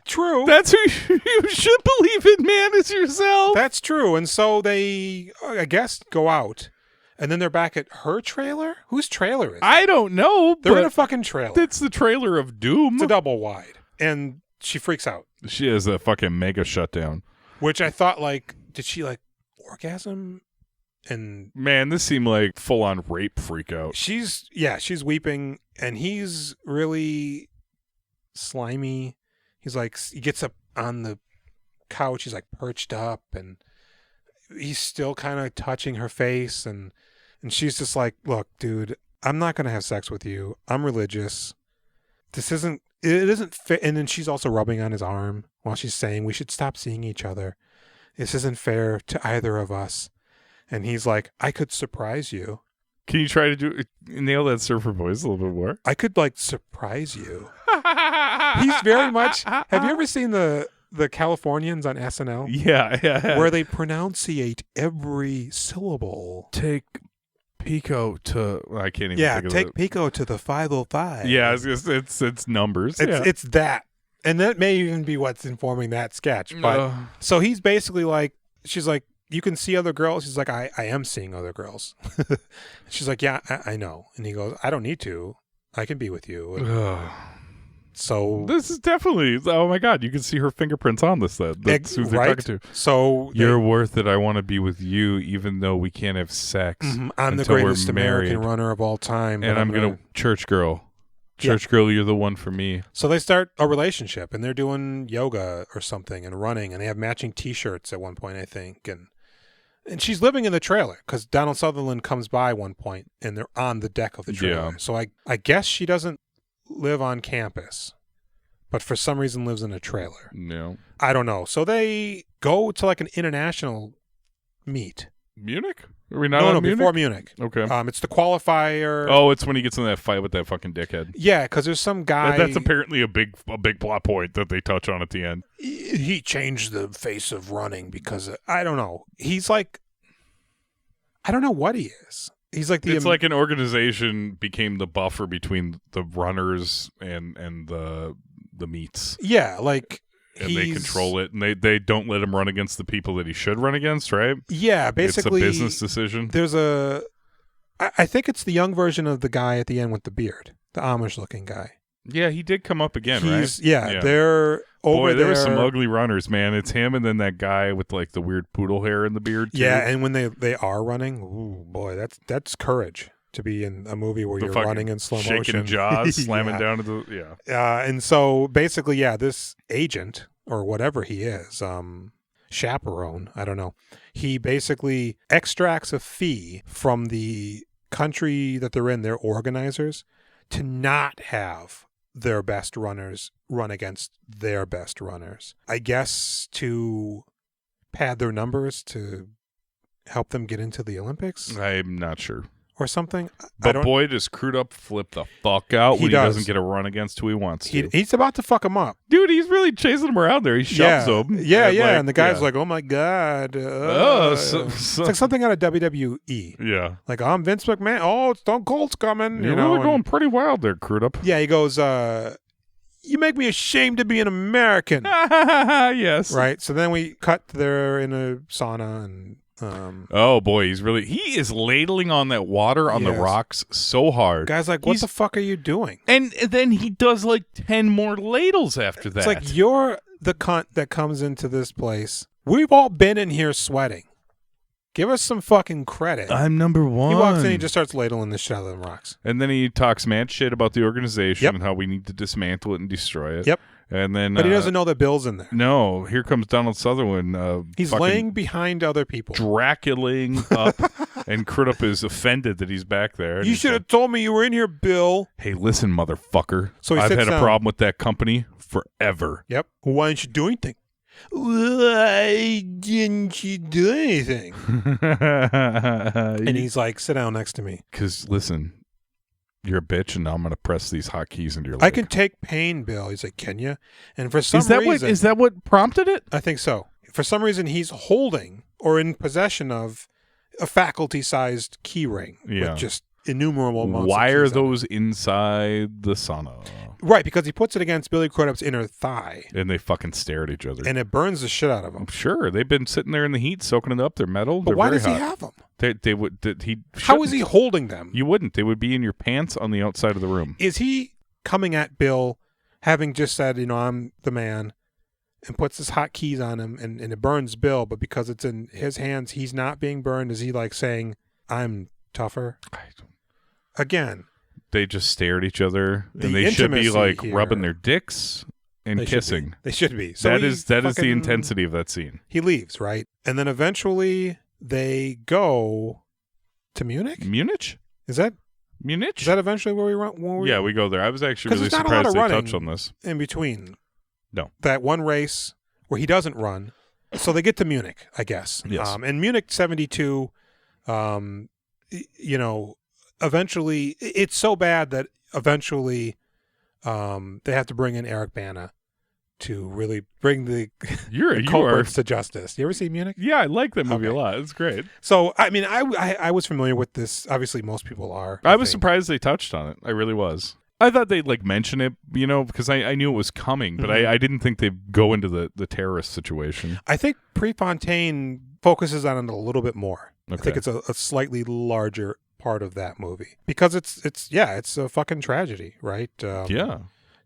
Speaker 2: True.
Speaker 1: That's who you should believe in, man, is yourself.
Speaker 2: That's true. And so they, I guess, go out. And then they're back at her trailer? Whose trailer is it?
Speaker 1: I don't know.
Speaker 2: They're in a fucking trailer.
Speaker 1: It's the trailer of doom.
Speaker 2: It's a double wide. And she freaks out.
Speaker 1: She has a fucking mega shutdown.
Speaker 2: Which I thought, like, did she, like, orgasm? And
Speaker 1: man, this seemed like full-on rape freak out.
Speaker 2: She's weeping, and he's really slimy. He's like, he gets up on the couch. He's like perched up, and he's still kind of touching her face. And she's just like, look, dude, I'm not going to have sex with you. I'm religious. It isn't fair. And then she's also rubbing on his arm while she's saying, we should stop seeing each other. This isn't fair to either of us. And he's like, I could surprise you.
Speaker 1: Can you try to nail that surfer voice a little bit more?
Speaker 2: I could, like, surprise you. He's very much... Have you ever seen the Californians on SNL?
Speaker 1: Yeah.
Speaker 2: Where they pronunciate every syllable.
Speaker 1: Take Pico to... I can't even think of it.
Speaker 2: Yeah, take Pico to the 505.
Speaker 1: Yeah, it's numbers.
Speaker 2: It's that. And that may even be what's informing that sketch. But so he's basically like... She's like, you can see other girls. He's like, I am seeing other girls. She's like, yeah, I know. And he goes, I don't need to. I can be with you. So
Speaker 1: this is definitely, oh my God, you can see her fingerprints on this. That's who they're talking to.
Speaker 2: So
Speaker 1: you're worth it. I want to be with you, even though we can't have sex.
Speaker 2: I'm the greatest American runner of all time.
Speaker 1: And I'm going to, church girl, you're the one for me.
Speaker 2: So they start a relationship, and they're doing yoga or something and running, and they have matching T-shirts at one point, I think. And she's living in the trailer because Donald Sutherland comes by one point, and they're on the deck of the trailer.
Speaker 1: Yeah.
Speaker 2: So I guess she doesn't live on campus, but for some reason lives in a trailer.
Speaker 1: No.
Speaker 2: I don't know. So they go to like an international meet.
Speaker 1: Munich? Are we not on Munich?
Speaker 2: Before Munich.
Speaker 1: Okay.
Speaker 2: It's the qualifier.
Speaker 1: Oh, it's when he gets in that fight with that fucking dickhead.
Speaker 2: Yeah, because there's some guy.
Speaker 1: That's apparently a big plot point that they touch on at the end.
Speaker 2: He changed the face of running because I don't know. He's like, I don't know what he is. He's like
Speaker 1: it's like an organization became the buffer between the runners and the meets.
Speaker 2: Yeah, like
Speaker 1: And they control it, and they don't let him run against the people that he should run against, right?
Speaker 2: Yeah, basically.
Speaker 1: It's a business decision.
Speaker 2: I think it's the young version of the guy at the end with the beard, the Amish-looking guy.
Speaker 1: Yeah, he did come up again, right?
Speaker 2: Yeah, they're over there.
Speaker 1: There were some ugly runners, man. It's him and then that guy with like the weird poodle hair in the beard, too.
Speaker 2: Yeah, and when they are running, ooh, boy, that's courage to be in a movie where you're running in slow motion.
Speaker 1: Shaking jaws, slamming down to the,
Speaker 2: and so basically, this agent, or whatever he is, chaperone, I don't know, he basically extracts a fee from the country that they're in, their organizers, to not have their best runners run against their best runners. I guess to pad their numbers to help them get into the Olympics?
Speaker 1: I'm not sure.
Speaker 2: Or something.
Speaker 1: But boy, does Crudup flip the fuck out when he doesn't get a run against who he wants to.
Speaker 2: He's about to fuck him up.
Speaker 1: Dude, he's really chasing him around there. He shoves him.
Speaker 2: Yeah. And the guy's like, oh my God. It's like something out of WWE.
Speaker 1: Yeah.
Speaker 2: Like, I'm Vince McMahon. Oh, Stone Cold's coming.
Speaker 1: You're really going pretty wild there, Crudup.
Speaker 2: Yeah, he goes, you make me ashamed to be an American.
Speaker 1: Yes.
Speaker 2: Right? So then we cut there in a sauna and...
Speaker 1: oh boy, he is ladling on that water on the rocks so hard.
Speaker 2: Guy's like, what the fuck are you doing?
Speaker 1: And then he does like 10 more ladles after that.
Speaker 2: It's like, you're the cunt that comes into this place. We've all been in here sweating. Give us some fucking credit.
Speaker 1: I'm number one.
Speaker 2: He walks in, he just starts ladling the shit out of the rocks.
Speaker 1: And then he talks mad shit about the organization and how we need to dismantle it and destroy it.
Speaker 2: Yep.
Speaker 1: And then,
Speaker 2: but he doesn't know that Bill's in there.
Speaker 1: No, here comes Donald Sutherland.
Speaker 2: He's laying behind other people.
Speaker 1: Draculaing up, and Crudup is offended that he's back there.
Speaker 2: You should have told me you were in here, Bill.
Speaker 1: Hey, listen, motherfucker.
Speaker 2: So
Speaker 1: I've had a problem with that company forever.
Speaker 2: Yep. Why didn't you do anything? Why didn't you do anything? And he's like, sit down next to me.
Speaker 1: Because, listen, you're a bitch, and now I'm going to press these hotkeys into your leg.
Speaker 2: I can take pain, Bill. He's like, can you? And for some reason...
Speaker 1: Is that what prompted it?
Speaker 2: I think so. For some reason, he's holding or in possession of a faculty-sized key ring with just innumerable amounts
Speaker 1: Why
Speaker 2: of
Speaker 1: are
Speaker 2: keys
Speaker 1: those inside the sauna?
Speaker 2: Right, because he puts it against Billy Crudup's inner thigh.
Speaker 1: And they fucking stare at each other.
Speaker 2: And it burns the shit out of them.
Speaker 1: Sure, they've been sitting there in the heat, soaking it up. They're metal.
Speaker 2: But why does he have them?
Speaker 1: They would.
Speaker 2: How is he holding them?
Speaker 1: You wouldn't. They would be in your pants on the outside of the room.
Speaker 2: Is he coming at Bill, having just said, I'm the man, and puts his hot keys on him, and it burns Bill, but because it's in his hands, he's not being burned? Is he like saying, I'm tougher? Again.
Speaker 1: They just stare at each other, and they should be like rubbing their dicks and kissing.
Speaker 2: They should be. So
Speaker 1: that is the intensity of that scene.
Speaker 2: He leaves, right? And then eventually they go to Munich?
Speaker 1: Munich?
Speaker 2: Is that
Speaker 1: Munich?
Speaker 2: Is that eventually where we run?
Speaker 1: Yeah, we go there. I was actually really surprised they touched on this.
Speaker 2: In between.
Speaker 1: No.
Speaker 2: That one race where he doesn't run. So they get to Munich, I guess.
Speaker 1: Yes.
Speaker 2: And Munich 72, eventually, it's so bad that eventually they have to bring in Eric Bana to really bring the culprits to justice. You ever see Munich?
Speaker 1: Yeah, I like that movie a lot. It's great.
Speaker 2: So, I mean, I was familiar with this. Obviously, most people are.
Speaker 1: I was surprised they touched on it. I really was. I thought they'd mention it, because I knew it was coming, but I didn't think they'd go into the terrorist situation.
Speaker 2: I think Prefontaine focuses on it a little bit more.
Speaker 1: Okay.
Speaker 2: I think it's a slightly larger part of that movie because it's a fucking tragedy, right?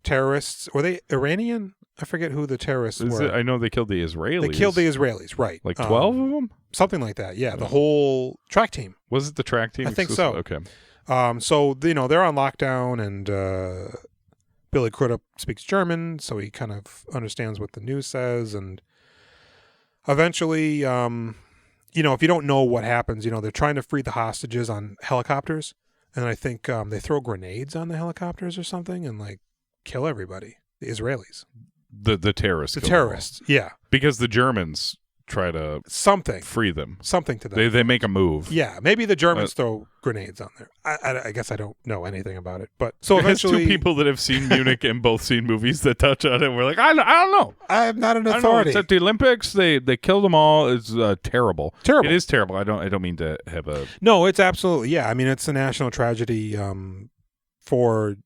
Speaker 2: Terrorists, were they Iranian? I forget who the terrorists were.
Speaker 1: I know they killed the Israelis.
Speaker 2: They killed the Israelis, right?
Speaker 1: Like 12 of them,
Speaker 2: something like that. Yeah, the whole track team.
Speaker 1: Was it the track team?
Speaker 2: I think so.
Speaker 1: Okay.
Speaker 2: So they're on lockdown, and Billy Crudup speaks German, so he kind of understands what the news says, and eventually, if you don't know what happens, they're trying to free the hostages on helicopters, and I think they throw grenades on the helicopters or something and kill everybody. The Israelis,
Speaker 1: the terrorists,
Speaker 2: yeah,
Speaker 1: because the Germans try to free them,
Speaker 2: something to them.
Speaker 1: They make a move.
Speaker 2: Yeah, maybe the Germans throw grenades on there. I guess I don't know anything about it, but so eventually,
Speaker 1: two people that have seen Munich and both seen movies that touch on it. We're like, I don't know.
Speaker 2: I'm not an authority.
Speaker 1: It's at the Olympics. They killed them all. It's terrible.
Speaker 2: Terrible.
Speaker 1: It is terrible. I don't mean to have a.
Speaker 2: No, it's absolutely I mean, it's a national tragedy for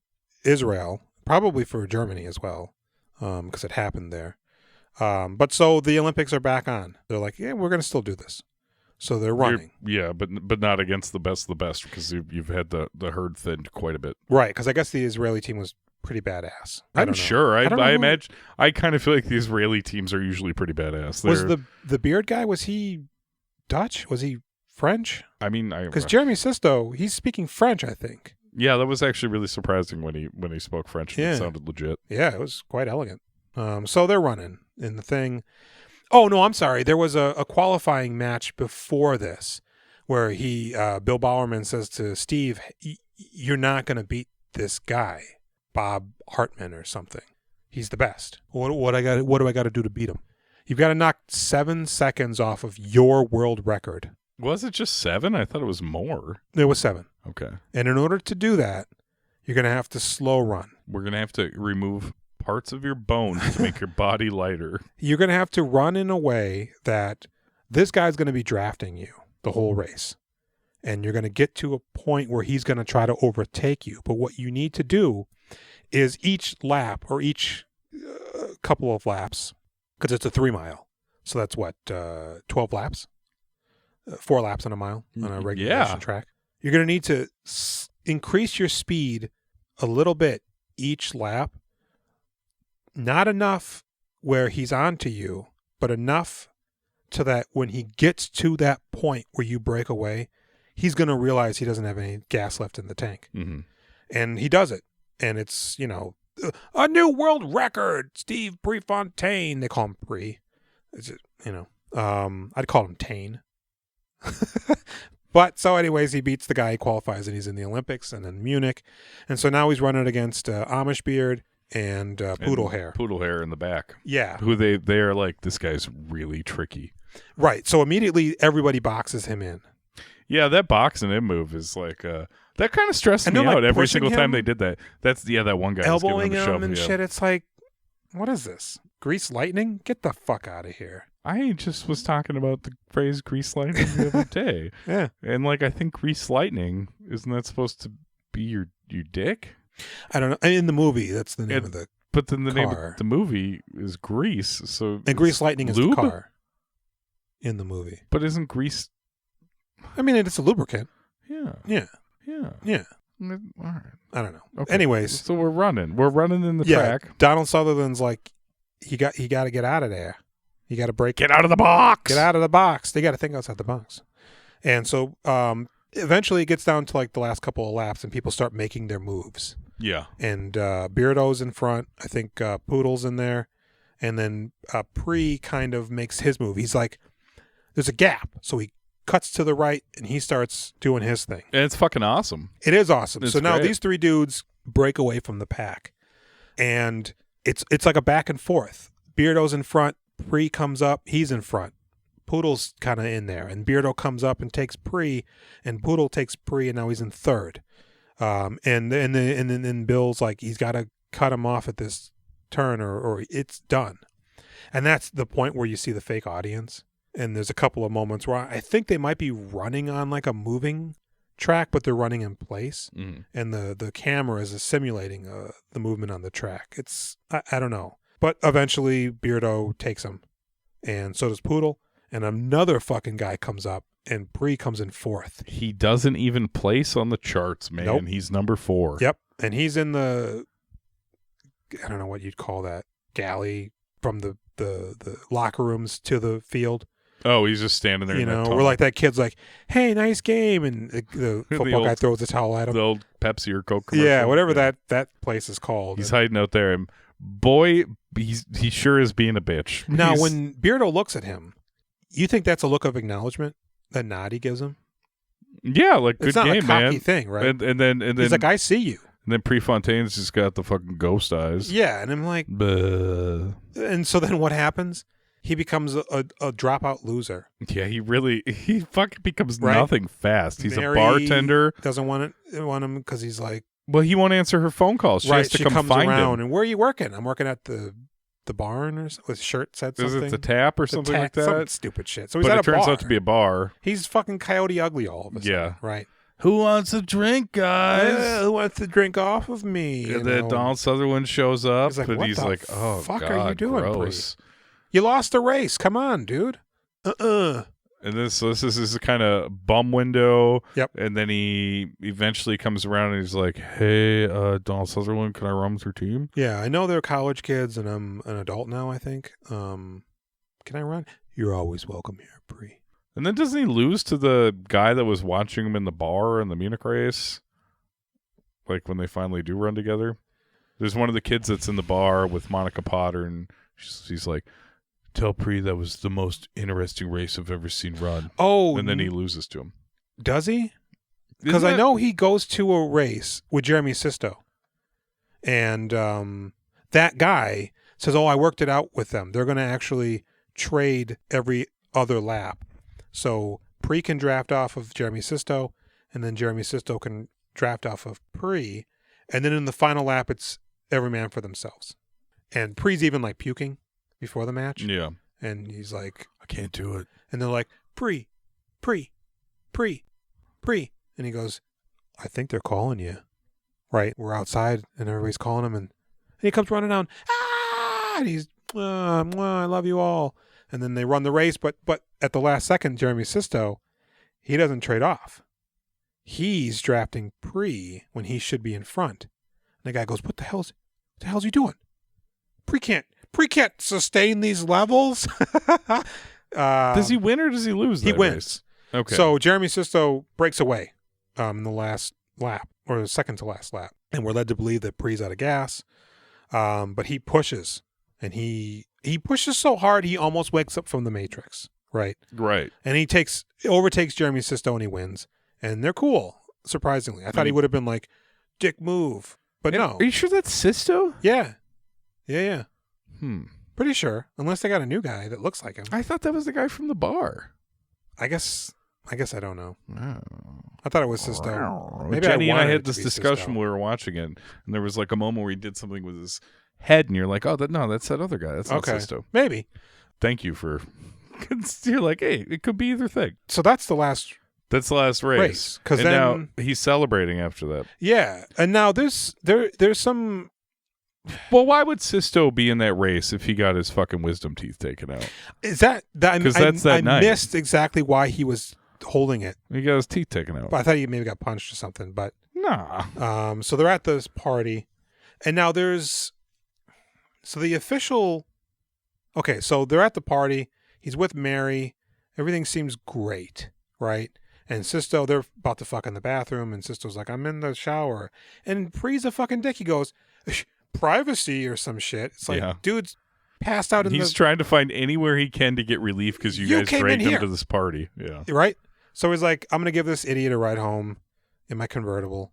Speaker 2: Israel, probably for Germany as well, because it happened there. But so the Olympics are back on. They're like, yeah, we're going to still do this. So they're running.
Speaker 1: But not against the best of the best, because you've had the herd thinned quite a bit.
Speaker 2: Right, because I guess the Israeli team was pretty badass.
Speaker 1: I'm sure. I imagine. I kind of feel like the Israeli teams are usually pretty badass.
Speaker 2: Was the beard guy, was he Dutch? Was he French?
Speaker 1: I mean,
Speaker 2: because Jeremy Sisto, he's speaking French, I think.
Speaker 1: Yeah, that was actually really surprising when he spoke French. Yeah. It sounded legit.
Speaker 2: Yeah, it was quite elegant. So they're running in the thing. Oh, no, I'm sorry. There was a qualifying match before this where Bill Bowerman says to Steve, you're not going to beat this guy, Bob Hartman or something. He's the best. What do I got to do to beat him? You've got to knock 7 seconds off of your world record.
Speaker 1: Was it just 7? I thought it was more.
Speaker 2: It was 7.
Speaker 1: Okay.
Speaker 2: And in order to do that, you're going to have to slow run.
Speaker 1: We're going to have to remove parts of your bones to make your body lighter.
Speaker 2: You're going to have to run in a way that this guy's going to be drafting you the whole race. And you're going to get to a point where he's going to try to overtake you. But what you need to do is each lap or each couple of laps, because it's a 3 mile. So that's what, 12 laps? 4 laps on a mile on a regulation track. You're going to need to increase your speed a little bit each lap. Not enough where he's on to you, but enough to that when he gets to that point where you break away, he's going to realize he doesn't have any gas left in the tank.
Speaker 1: Mm-hmm.
Speaker 2: And he does it. And it's, a new world record, Steve Prefontaine. They call him Pre. I'd call him Tane. But so anyways, he beats the guy, he qualifies, and he's in the Olympics and then Munich. And so now he's running against Amish Beard and Poodle Hair.
Speaker 1: Poodle Hair in the back.
Speaker 2: Yeah.
Speaker 1: Who they are like, this guy's really tricky.
Speaker 2: Right. So immediately everybody boxes him in.
Speaker 1: Yeah, that boxing in move is like that kind of stressed me out every single time they did that. That's that one guy
Speaker 2: elbowing him and shit. It's like, what is this? Grease lightning? Get the fuck out of here.
Speaker 1: I just was talking about the phrase grease lightning the other day.
Speaker 2: Yeah.
Speaker 1: And I think grease lightning, isn't that supposed to be your dick?
Speaker 2: I don't know. In the movie, that's the name of the
Speaker 1: But then the
Speaker 2: car.
Speaker 1: name of the movie is Grease. So
Speaker 2: and grease lightning
Speaker 1: lube?
Speaker 2: Is the car in the movie.
Speaker 1: But isn't grease...
Speaker 2: I mean, it's a lubricant.
Speaker 1: Yeah.
Speaker 2: Yeah.
Speaker 1: Yeah.
Speaker 2: Yeah.
Speaker 1: All right.
Speaker 2: I don't know.
Speaker 1: Okay.
Speaker 2: Anyways.
Speaker 1: So we're running. We're running in the track.
Speaker 2: Donald Sutherland's like, he got to get out of there. You got to break.
Speaker 1: Get out of the box.
Speaker 2: Get out of the box. They got to think outside the box. And so eventually it gets down to the last couple of laps and people start making their moves.
Speaker 1: Yeah.
Speaker 2: And Beardo's in front. I think Poodle's in there. And then Pre kind of makes his move. He's like, there's a gap. So he cuts to the right and he starts doing his thing.
Speaker 1: And it's fucking awesome.
Speaker 2: It is awesome.
Speaker 1: It's
Speaker 2: so now
Speaker 1: great.
Speaker 2: These 3 dudes break away from the pack. And it's like a back and forth. Beardo's in front. Pre comes up. He's in front. Poodle's kind of in there. And Beardo comes up and takes Pre. And Poodle takes Pre. And now he's in third. And then Bill's like, he's got to cut him off at this turn or it's done. And that's the point where you see the fake audience. And there's a couple of moments where I think they might be running on a moving track, but they're running in place.
Speaker 1: Mm-hmm.
Speaker 2: And the camera is simulating the movement on the track. It's, I don't know. But eventually Beardo takes him. And so does Poodle. And another fucking guy comes up. And Pre comes in 4th.
Speaker 1: He doesn't even place on the charts, man.
Speaker 2: Nope.
Speaker 1: He's number 4.
Speaker 2: Yep. And he's in the, I don't know what you'd call that, galley from the locker rooms to the field.
Speaker 1: Oh, he's just standing there.
Speaker 2: Where that kid's like, hey, nice game. And the football guy throws a towel at him.
Speaker 1: The old Pepsi or Coke commercial.
Speaker 2: Yeah, whatever that place is called.
Speaker 1: He's hiding out there. And boy, he sure is being a bitch.
Speaker 2: Now, when Beardo looks at him, you think that's a look of acknowledgement? That nod he gives him?
Speaker 1: Yeah, good game, man.
Speaker 2: It's not a cocky thing, right?
Speaker 1: And then
Speaker 2: he's like, I see you.
Speaker 1: And then Prefontaine's just got the fucking ghost eyes.
Speaker 2: Yeah, and I'm like...
Speaker 1: Buh.
Speaker 2: And so then what happens? He becomes a dropout loser.
Speaker 1: Yeah, he fucking becomes nothing fast. He's
Speaker 2: Mary
Speaker 1: a bartender.
Speaker 2: Doesn't want him because he's like...
Speaker 1: Well, he won't answer her phone calls. She has to come
Speaker 2: comes
Speaker 1: find
Speaker 2: around
Speaker 1: him.
Speaker 2: And where are you working? I'm working at the barn or something. His shirt said something.
Speaker 1: Is it the tap or something like that?
Speaker 2: Some stupid shit. So he's
Speaker 1: but
Speaker 2: at
Speaker 1: it
Speaker 2: a
Speaker 1: turns
Speaker 2: bar.
Speaker 1: out to be a bar.
Speaker 2: He's fucking Coyote Ugly all of a sudden.
Speaker 1: Yeah.
Speaker 2: Right.
Speaker 1: Who wants a drink, guys?
Speaker 2: Who wants to drink off of me?
Speaker 1: And then Donald Sutherland shows up,
Speaker 2: he's like,
Speaker 1: and
Speaker 2: what
Speaker 1: he's
Speaker 2: the
Speaker 1: like, "Oh,
Speaker 2: fuck
Speaker 1: God,
Speaker 2: are you doing,
Speaker 1: gross."
Speaker 2: You lost the race. Come on, dude.
Speaker 1: And this is a kind of bum window.
Speaker 2: Yep.
Speaker 1: And then he eventually comes around and he's like, "Hey, Donald Sutherland, can I run with your team?"
Speaker 2: Yeah, I know they're college kids, and I'm an adult now, I think. Can I run? You're always welcome here, Pre.
Speaker 1: And then doesn't he lose to the guy that was watching him in the bar in the Munich race? Like when they finally do run together? There's one of the kids that's in the bar with Monica Potter, and she's like, "Tell Pre that was the most interesting race I've ever seen run."
Speaker 2: Oh.
Speaker 1: And then he loses to him.
Speaker 2: Does he? Because I know he goes to a race with Jeremy Sisto. And that guy says, "Oh, I worked it out with them. They're going to actually trade every other lap. So Pre can draft off of Jeremy Sisto, and then Jeremy Sisto can draft off of Pre. And then in the final lap, it's every man for themselves." And Pre's even like puking before the match.
Speaker 1: Yeah.
Speaker 2: And he's like,
Speaker 1: "I can't do it." And
Speaker 2: they're like, Pre. And he goes, "I think they're calling you." Right? We're outside and everybody's calling him. And he comes running down. "Ah!" And he's, "I love you all." And then they run the race. But at the last second, Jeremy Sisto, he doesn't trade off. He's drafting Pre when he should be in front. And the guy goes, what the hell's he doing? Pre can't sustain these levels.
Speaker 1: Does he win or does he lose?
Speaker 2: He wins.
Speaker 1: Race? Okay.
Speaker 2: So Jeremy Sisto breaks away in the last lap, or the second to last lap. And we're led to believe that Pre's out of gas. But he pushes. And he pushes so hard he almost wakes up from the Matrix. Right. And he overtakes Jeremy Sisto and he wins. And they're cool, surprisingly. I thought he would have been like, "Dick move." But no.
Speaker 1: Are you sure that's Sisto?
Speaker 2: Yeah. Pretty sure. Unless they got a new guy that looks like him.
Speaker 1: I thought that was the guy from the bar.
Speaker 2: I guess I don't know.
Speaker 1: Oh.
Speaker 2: I thought it was Sisto. Maybe
Speaker 1: Jenny and I had this discussion when we were watching it, and there was like a moment where he did something with his head, and you're like, "Oh, that's that other guy. That's not Sisto."
Speaker 2: Maybe.
Speaker 1: Thank you for... You're like, hey, it could be either thing.
Speaker 2: So that's the last...
Speaker 1: That's the last race.
Speaker 2: Because then
Speaker 1: now he's celebrating after that.
Speaker 2: Yeah, and now there's some.
Speaker 1: Well, why would Sisto be in that race if he got his fucking wisdom teeth taken out?
Speaker 2: Is that because
Speaker 1: that's that night.
Speaker 2: I missed exactly why he was holding it.
Speaker 1: He got his teeth taken out.
Speaker 2: But I thought he maybe got punched or something. But
Speaker 1: nah.
Speaker 2: So they're at this party, and now there's the official. Okay, so they're at the party. He's with Mary. Everything seems great, right? And Sisto, they're about to fuck in the bathroom, and Sisto's like, "I'm in the shower." And Pre's a fucking dick. He goes, "Privacy" or some shit. It's like, dude's passed out in
Speaker 1: He's trying to find anywhere he can to get relief because you guys dragged him to this party. Yeah.
Speaker 2: Right? So he's like, "I'm going to give this idiot a ride home in my convertible."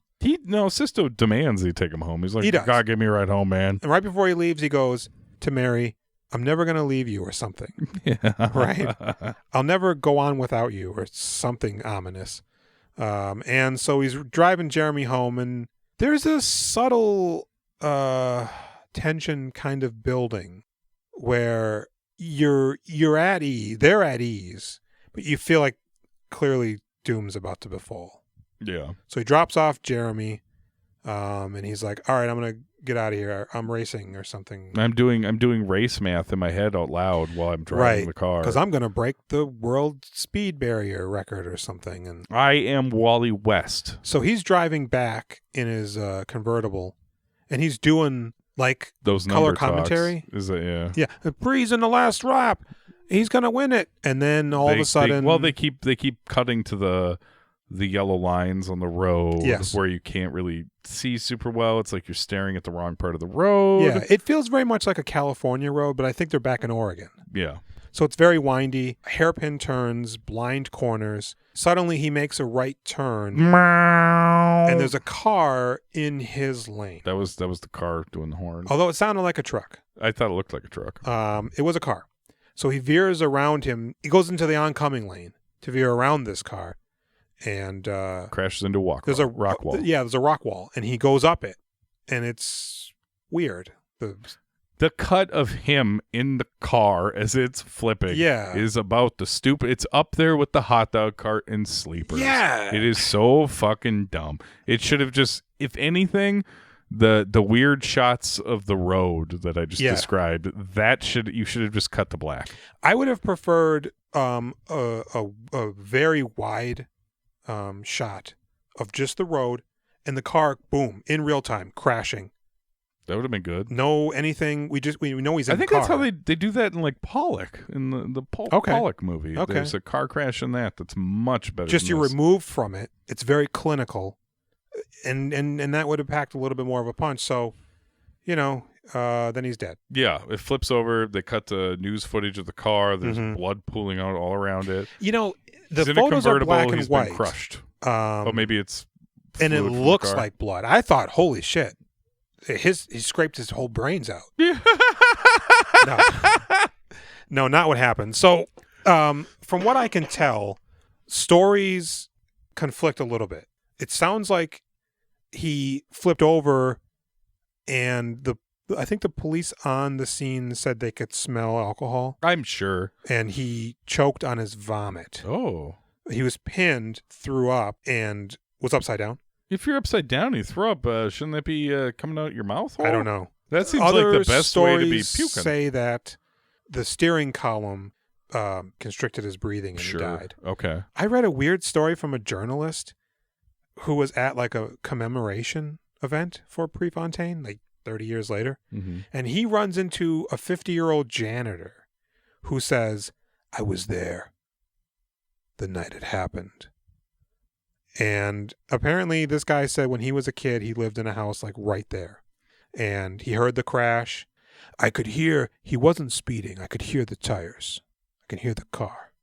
Speaker 1: Sisto demands he take him home. He's like, "You gotta give me a ride home, man."
Speaker 2: And right before he leaves, he goes to Mary, "I'm never going to leave you," or something. Yeah. Right? "I'll never go on without you," or something ominous. And so he's driving Jeremy home, and there's a subtle tension kind of building where they're at ease, but you feel like clearly doom's about to befall.
Speaker 1: Yeah.
Speaker 2: So he drops off Jeremy, and he's like, "All right, I'm going to get out of here. I'm racing," or something.
Speaker 1: I'm doing race math in my head out loud while I'm driving the car.
Speaker 2: Because I'm going to break the world speed barrier record or something. And
Speaker 1: I am Wally West.
Speaker 2: So he's driving back in his convertible, and he's doing like
Speaker 1: those
Speaker 2: color commentary.
Speaker 1: Talks. Is it? Yeah.
Speaker 2: Yeah. Breeze in the last lap. He's going to win it. And then all of a sudden,
Speaker 1: they keep cutting to the yellow lines on the road where you can't really see super well. It's like you're staring at the wrong part of the road.
Speaker 2: Yeah, it feels very much like a California road, but I think they're back in Oregon.
Speaker 1: Yeah.
Speaker 2: So it's very windy, hairpin turns, blind corners. Suddenly he makes a right turn. And there's a car in his lane.
Speaker 1: That was the car doing the horn.
Speaker 2: Although it sounded like a truck.
Speaker 1: I thought it looked like a truck.
Speaker 2: It was a car. So he veers around him. He goes into the oncoming lane to veer around this car. And
Speaker 1: crashes into a rock wall.
Speaker 2: Yeah, there's a rock wall, and he goes up it, and it's weird.
Speaker 1: The cut of him in the car as it's flipping is about the stupid. It's up there with the hot dog cart and Sleepers.
Speaker 2: Yeah.
Speaker 1: It is so fucking dumb. It should have just, if anything, The weird shots of the road that I just described, you should have just cut to black.
Speaker 2: I would have preferred a very wide shot of just the road and the car, boom, in real time, crashing.
Speaker 1: That would have been good.
Speaker 2: No anything. We know he's in the car.
Speaker 1: I think that's how they do that in like Pollock, in the Pollock movie.
Speaker 2: Okay.
Speaker 1: There's a car crash in that's much better.
Speaker 2: Just you're removed from it. It's very clinical, and that would have packed a little bit more of a punch. So, then he's dead.
Speaker 1: Yeah, it flips over. They cut the news footage of the car. There's blood pooling out all around it.
Speaker 2: The photos are black and white.
Speaker 1: Been crushed. Maybe it's
Speaker 2: and it looks like blood. I thought, holy shit. He scraped his whole brains out. No, not what happened. So, from what I can tell, stories conflict a little bit. It sounds like he flipped over, and I think the police on the scene said they could smell alcohol.
Speaker 1: I'm sure.
Speaker 2: And he choked on his vomit.
Speaker 1: Oh.
Speaker 2: He was pinned, threw up, and was upside down.
Speaker 1: If you're upside down and you throw up, shouldn't that be coming out your mouth hole?
Speaker 2: I don't know.
Speaker 1: That seems like the best way to be puking.
Speaker 2: Say that the steering column constricted his breathing and he died.
Speaker 1: Okay.
Speaker 2: I read a weird story from a journalist who was at like a commemoration event for Prefontaine, like 30 years later. Mm-hmm. And he runs into a 50-year-old janitor who says, I was there the night it happened. And apparently this guy said when he was a kid, he lived in a house like right there. And he heard the crash. I could hear, he wasn't speeding. I could hear the tires. I could hear the car.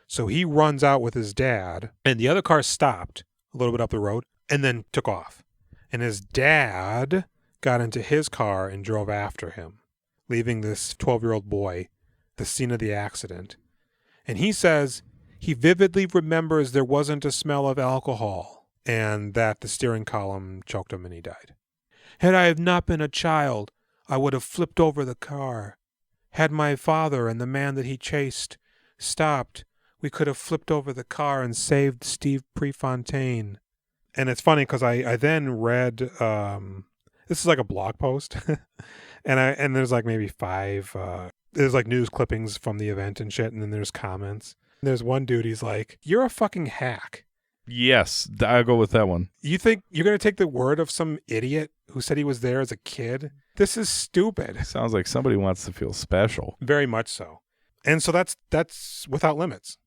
Speaker 2: So he runs out with his dad, and the other car stopped a little bit up the road and then took off. And his dad got into his car and drove after him, leaving this 12-year-old boy at the scene of the accident. And he says he vividly remembers there wasn't a smell of alcohol and that the steering column choked him and he died. Had I have not been a child, I would have flipped over the car. Had my father and the man that he chased stopped, we could have flipped over the car and saved Steve Prefontaine. And it's funny because I then read, this is like a blog post, and there's like maybe 5, there's like news clippings from the event and shit, and then there's comments. There's one dude, he's like, you're a fucking hack.
Speaker 1: Yes, I'll go with that one.
Speaker 2: You think you're going to take the word of some idiot who said he was there as a kid? This is stupid.
Speaker 1: Sounds like somebody wants to feel special.
Speaker 2: Very much so. And so that's Without Limits.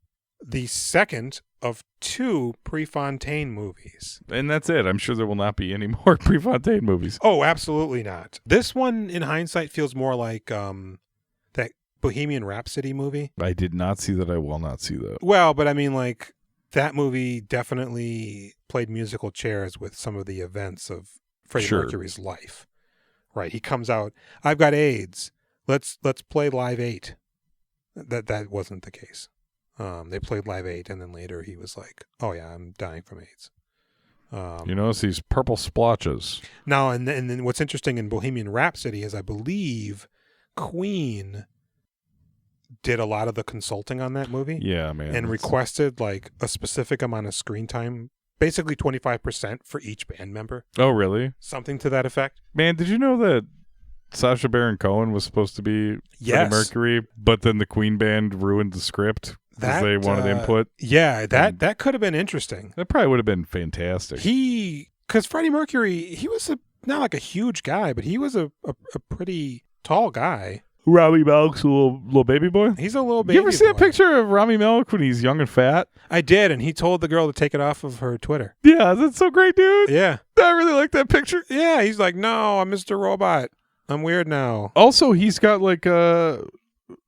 Speaker 2: The second of 2 Prefontaine movies.
Speaker 1: And that's it. I'm sure there will not be any more Prefontaine movies.
Speaker 2: Oh, absolutely not. This one, in hindsight, feels more like that Bohemian Rhapsody movie.
Speaker 1: I did not see that. I will not see that.
Speaker 2: Well, but I mean, like, that movie definitely played musical chairs with some of the events of Freddie Mercury's life. Right. He comes out, I've got AIDS. Let's play Live 8. That wasn't the case. They played Live 8, and then later he was like, oh yeah, I'm dying from AIDS.
Speaker 1: You notice these purple splotches.
Speaker 2: Now, and then what's interesting in Bohemian Rhapsody is I believe Queen did a lot of the consulting on that movie.
Speaker 1: Yeah, man.
Speaker 2: And requested like a specific amount of screen time, basically 25% for each band member.
Speaker 1: Oh, really?
Speaker 2: Something to that effect.
Speaker 1: Man, did you know that Sasha Baron Cohen was supposed to be Freddie Mercury, but then the Queen band ruined the script because they wanted input?
Speaker 2: Yeah, that could have been interesting.
Speaker 1: That probably would have been fantastic.
Speaker 2: Because Freddie Mercury, he was not like a huge guy, but he was a pretty tall guy.
Speaker 1: Rami Malek's a little baby boy?
Speaker 2: He's a little baby boy.
Speaker 1: You ever see a picture of Rami Malek when he's young and fat?
Speaker 2: I did, and he told the girl to take it off of her Twitter.
Speaker 1: Yeah, that's so great, dude.
Speaker 2: Yeah.
Speaker 1: I really like that picture.
Speaker 2: Yeah, he's like, no, I'm Mr. Robot. I'm weird now.
Speaker 1: Also, he's got like you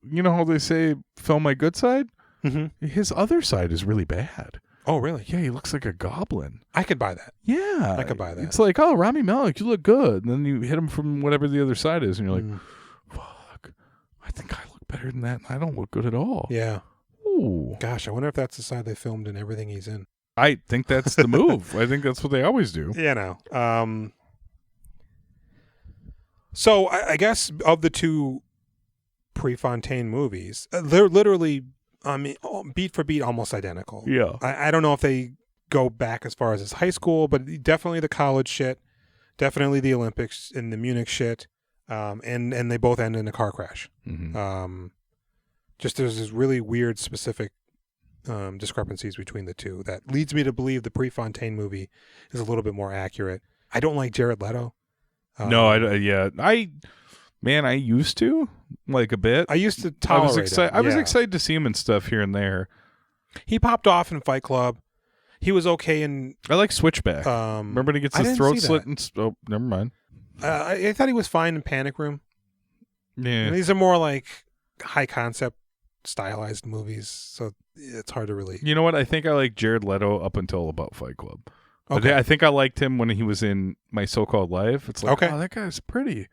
Speaker 1: know how they say film my good side? Mm-hmm. His other side is really bad.
Speaker 2: Oh, really?
Speaker 1: Yeah, he looks like a goblin.
Speaker 2: I could buy that.
Speaker 1: Yeah.
Speaker 2: I could buy that.
Speaker 1: It's like, oh, Rami Malek, you look good. And then you hit him from whatever the other side is, and you're like, fuck, I think I look better than that, and I don't look good at all.
Speaker 2: Yeah.
Speaker 1: Ooh.
Speaker 2: Gosh, I wonder if that's the side they filmed in everything he's in.
Speaker 1: I think that's the move. I think that's what they always do.
Speaker 2: Yeah, no. So I guess of the 2 Prefontaine movies, they're literally, beat for beat, almost identical.
Speaker 1: Yeah.
Speaker 2: I don't know if they go back as far as his high school, but definitely the college shit. Definitely the Olympics and the Munich shit. And they both end in a car crash.
Speaker 1: Mm-hmm.
Speaker 2: Just there's this really weird specific discrepancies between the two that leads me to believe the Prefontaine movie is a little bit more accurate. I don't like Jared Leto.
Speaker 1: No, I used to like a bit.
Speaker 2: I used to tolerate him.
Speaker 1: I was excited to see him and stuff here and there.
Speaker 2: He popped off in Fight Club. He was okay in.
Speaker 1: I like Switchback. Remember when he gets his throat slit? Oh, never mind.
Speaker 2: I thought he was fine in Panic Room.
Speaker 1: Yeah,
Speaker 2: and these are more like high concept, stylized movies, so it's hard to really.
Speaker 1: You know what? I think I like Jared Leto up until about Fight Club.
Speaker 2: Okay.
Speaker 1: I think I liked him when he was in My So-Called Life. It's like, oh, that guy's pretty.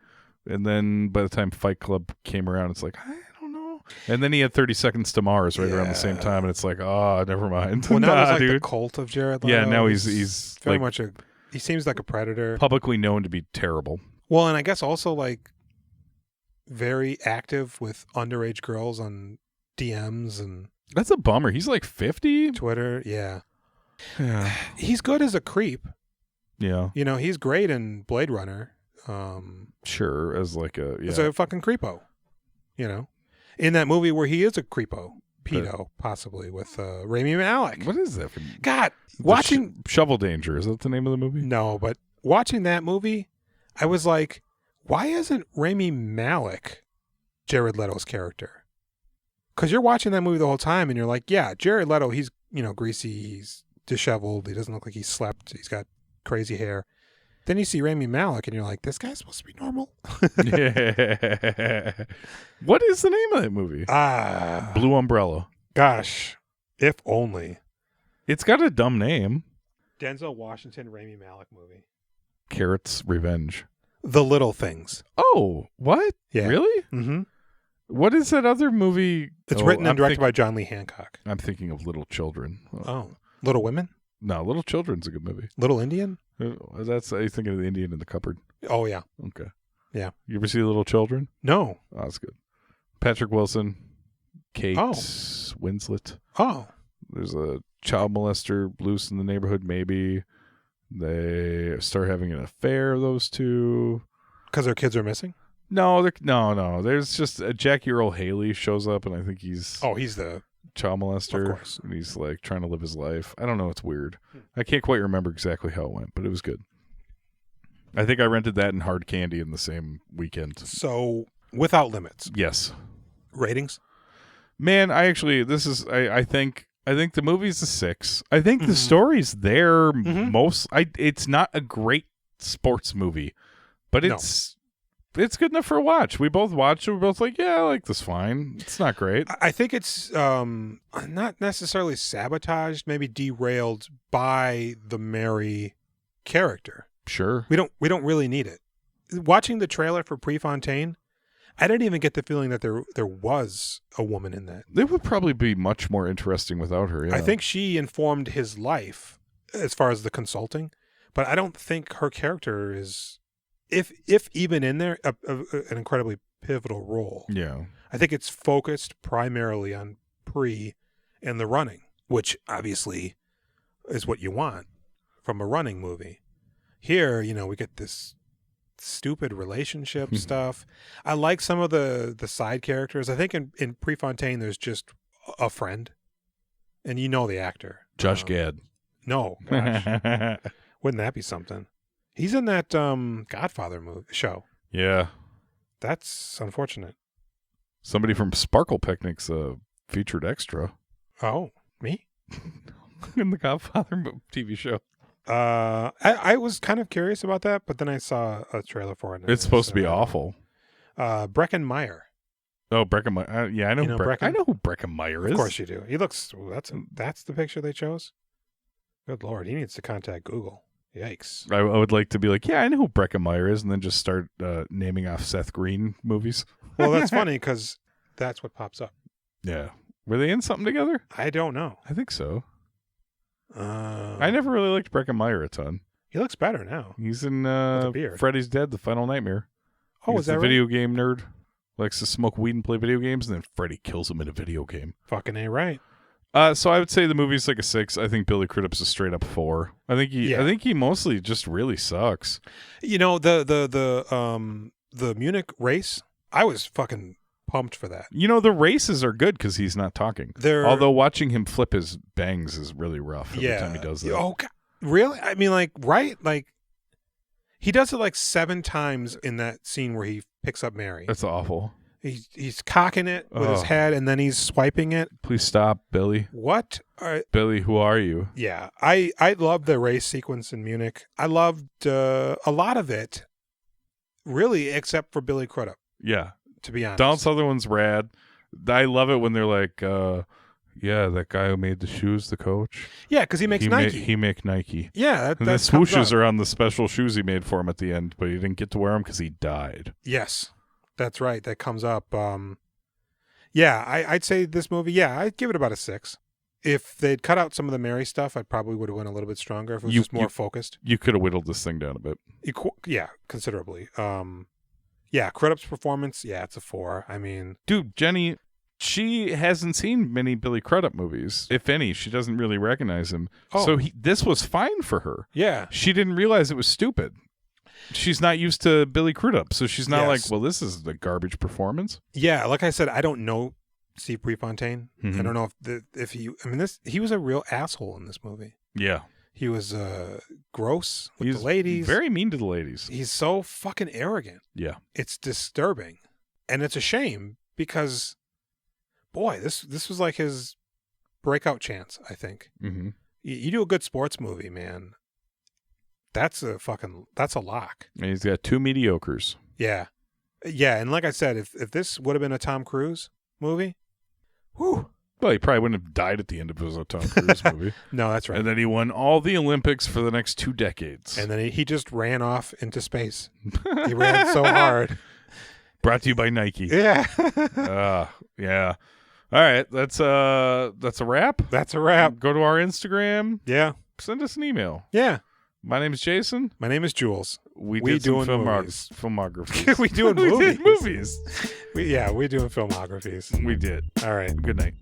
Speaker 1: And then by the time Fight Club came around, it's like, I don't know. And then he had 30 Seconds to Mars around the same time, and it's like, oh, never mind.
Speaker 2: Well, now there's like the cult of Jared Leto.
Speaker 1: Yeah, now he's
Speaker 2: very
Speaker 1: like,
Speaker 2: much he seems like a predator.
Speaker 1: Publicly known to be terrible.
Speaker 2: Well, and I guess also like very active with underage girls on DMs and.
Speaker 1: That's a bummer. He's like 50.
Speaker 2: Twitter, yeah. He's good as a creep.
Speaker 1: Yeah.
Speaker 2: You know, he's great in Blade Runner.
Speaker 1: Sure, as like
Speaker 2: as a fucking creepo. You know, in that movie where he is a creepo, pedo, possibly with Rami Malek.
Speaker 1: What is that?
Speaker 2: God, watching
Speaker 1: Shovel Danger, is that the name of the movie?
Speaker 2: No, but watching that movie, I was like, why isn't Rami Malek Jared Leto's character? Because you're watching that movie the whole time, and you're like, yeah, Jared Leto, he's greasy, he's disheveled, he doesn't look like he slept, he's got crazy hair. Then you see Rami Malek, and you're like, this guy's supposed to be normal?
Speaker 1: Yeah. What is the name of that movie? Blue Umbrella.
Speaker 2: Gosh, if only.
Speaker 1: It's got a dumb name.
Speaker 2: Denzel Washington, Rami Malek movie.
Speaker 1: Carrot's Revenge.
Speaker 2: The Little Things.
Speaker 1: Oh, what?
Speaker 2: Yeah.
Speaker 1: Really?
Speaker 2: Mm-hmm.
Speaker 1: What is that other movie?
Speaker 2: It's written and directed by John Lee Hancock.
Speaker 1: I'm thinking of Little Children.
Speaker 2: Oh. Little Women?
Speaker 1: No, Little Children's a good movie.
Speaker 2: Little Indian?
Speaker 1: That's you thinking of the Indian in the cupboard.
Speaker 2: Oh, yeah.
Speaker 1: Okay.
Speaker 2: Yeah.
Speaker 1: You ever see Little Children?
Speaker 2: No.
Speaker 1: Oh, that's good. Patrick Wilson, Kate Winslet.
Speaker 2: Oh.
Speaker 1: There's a child molester loose in the neighborhood, maybe. They start having an affair, those two.
Speaker 2: Because their kids are missing?
Speaker 1: No. There's just Jackie Earle Haley shows up, and I think he's
Speaker 2: the
Speaker 1: child molester.
Speaker 2: Of course.
Speaker 1: And he's like trying to live his life. I don't know. It's weird. I can't quite remember exactly how it went, but it was good. I think I rented that and Hard Candy in the same weekend.
Speaker 2: So, Without Limits.
Speaker 1: Yes.
Speaker 2: Ratings?
Speaker 1: Man, I think the movie's a 6. I think the story's there it's not a great sports movie, but it's good enough for a watch. We both watched it. We're both like, yeah, I like this fine. It's not great.
Speaker 2: I think it's not necessarily sabotaged, maybe derailed by the Mary character.
Speaker 1: Sure.
Speaker 2: We don't really need it. Watching the trailer for Prefontaine, I didn't even get the feeling that there was a woman in that.
Speaker 1: It would probably be much more interesting without her. Yeah.
Speaker 2: I think she informed his life as far as the consulting, but I don't think her character is, if even in there, an incredibly pivotal role.
Speaker 1: Yeah.
Speaker 2: I think it's focused primarily on Pre and the running, which obviously is what you want from a running movie. Here, we get this stupid relationship stuff. I like some of the side characters. I think in Prefontaine there's just a friend, and the actor
Speaker 1: Josh Gad.
Speaker 2: No, gosh. Wouldn't that be something? He's in that Godfather show.
Speaker 1: Yeah,
Speaker 2: that's unfortunate.
Speaker 1: Somebody from Sparkle Picnic's a featured extra.
Speaker 2: Oh, me?
Speaker 1: In the Godfather TV show.
Speaker 2: I was kind of curious about that, but then I saw a trailer for it.
Speaker 1: It's supposed to be awful.
Speaker 2: Breckin Meyer.
Speaker 1: Oh, Breckin Meyer. Yeah, I know. I know who Breckin Meyer is.
Speaker 2: Of course you do. He looks. That's the picture they chose. Good Lord, he needs to contact Google. Yikes.
Speaker 1: I would like to be like, yeah, I know who Breckin Meyer is, and then just start naming off Seth Green movies.
Speaker 2: Well, that's funny because that's what pops up.
Speaker 1: Yeah. Were they in something together?
Speaker 2: I don't know.
Speaker 1: I think so. I never really liked Breckin Meyer a ton.
Speaker 2: He looks better now.
Speaker 1: He's in Freddy's Dead, The Final Nightmare.
Speaker 2: Oh, is that right?
Speaker 1: Video game nerd. Likes to smoke weed and play video games, and then Freddy kills him in a video game.
Speaker 2: Fucking A right.
Speaker 1: So I would say the movie's like a 6. I think Billy Crudup's a straight up 4. I think he mostly just really sucks.
Speaker 2: You know, the Munich race, I was fucking pumped for that.
Speaker 1: You know, the races are good because he's not talking. Although watching him flip his bangs is really rough every time he does that.
Speaker 2: Oh, God. Really? I mean, like, right? Like, he does it like 7 times in that scene where he picks up Mary.
Speaker 1: That's awful.
Speaker 2: He's cocking it with his head, and then he's swiping it.
Speaker 1: Please stop, Billy.
Speaker 2: What?
Speaker 1: Billy, who are you?
Speaker 2: Yeah, I loved the race sequence in Munich. I loved a lot of it, really, except for Billy Crudup.
Speaker 1: Yeah.
Speaker 2: To be honest.
Speaker 1: Donald Sutherland's rad. I love it when they're like, yeah, that guy who made the shoes, the coach.
Speaker 2: Yeah, because he makes Nike.
Speaker 1: He make Nike.
Speaker 2: Yeah.
Speaker 1: And the swooshes are on the special shoes he made for him at the end, but he didn't get to wear them because he died.
Speaker 2: Yes. That's right. That comes up. Yeah, I'd say this movie, I'd give it about a 6. If they'd cut out some of the Mary stuff, I probably would have went a little bit stronger if it was just more focused.
Speaker 1: You could have whittled this thing down a bit.
Speaker 2: Yeah, considerably. Yeah, Crudup's performance, it's a 4. I mean...
Speaker 1: Dude, Jenny, she hasn't seen many Billy Crudup movies. If any, she doesn't really recognize him. Oh. So this was fine for her.
Speaker 2: Yeah.
Speaker 1: She didn't realize it was stupid. She's not used to Billy Crudup, so she's not like, well, this is the garbage performance.
Speaker 2: Yeah, like I said, I don't know Steve Prefontaine. I don't know if he was a real asshole in this movie.
Speaker 1: Yeah.
Speaker 2: He was gross with the ladies.
Speaker 1: Very mean to the ladies.
Speaker 2: He's so fucking arrogant.
Speaker 1: Yeah. It's
Speaker 2: disturbing. And it's a shame because, boy, this was like his breakout chance, I think. Mm-hmm. You do a good sports movie, man. That's a lock.
Speaker 1: And he's got 2 mediocres.
Speaker 2: Yeah. Yeah, and like I said, if this would have been a Tom Cruise movie, whew.
Speaker 1: Well, he probably wouldn't have died at the end if it was a Tom Cruise movie.
Speaker 2: No, that's right.
Speaker 1: And then he won all the Olympics for the next 2 decades.
Speaker 2: And then he just ran off into space. He ran so hard.
Speaker 1: Brought to you by Nike.
Speaker 2: Yeah.
Speaker 1: Yeah. All right, that's a wrap.
Speaker 2: That's a wrap.
Speaker 1: Go to our Instagram.
Speaker 2: Yeah.
Speaker 1: Send us an email.
Speaker 2: Yeah.
Speaker 1: My name is Jason.
Speaker 2: My name is Jules.
Speaker 1: We did some filmographies.
Speaker 2: We doing movies.
Speaker 1: We did movies.
Speaker 2: We're doing filmographies.
Speaker 1: We did.
Speaker 2: All right.
Speaker 1: Good night.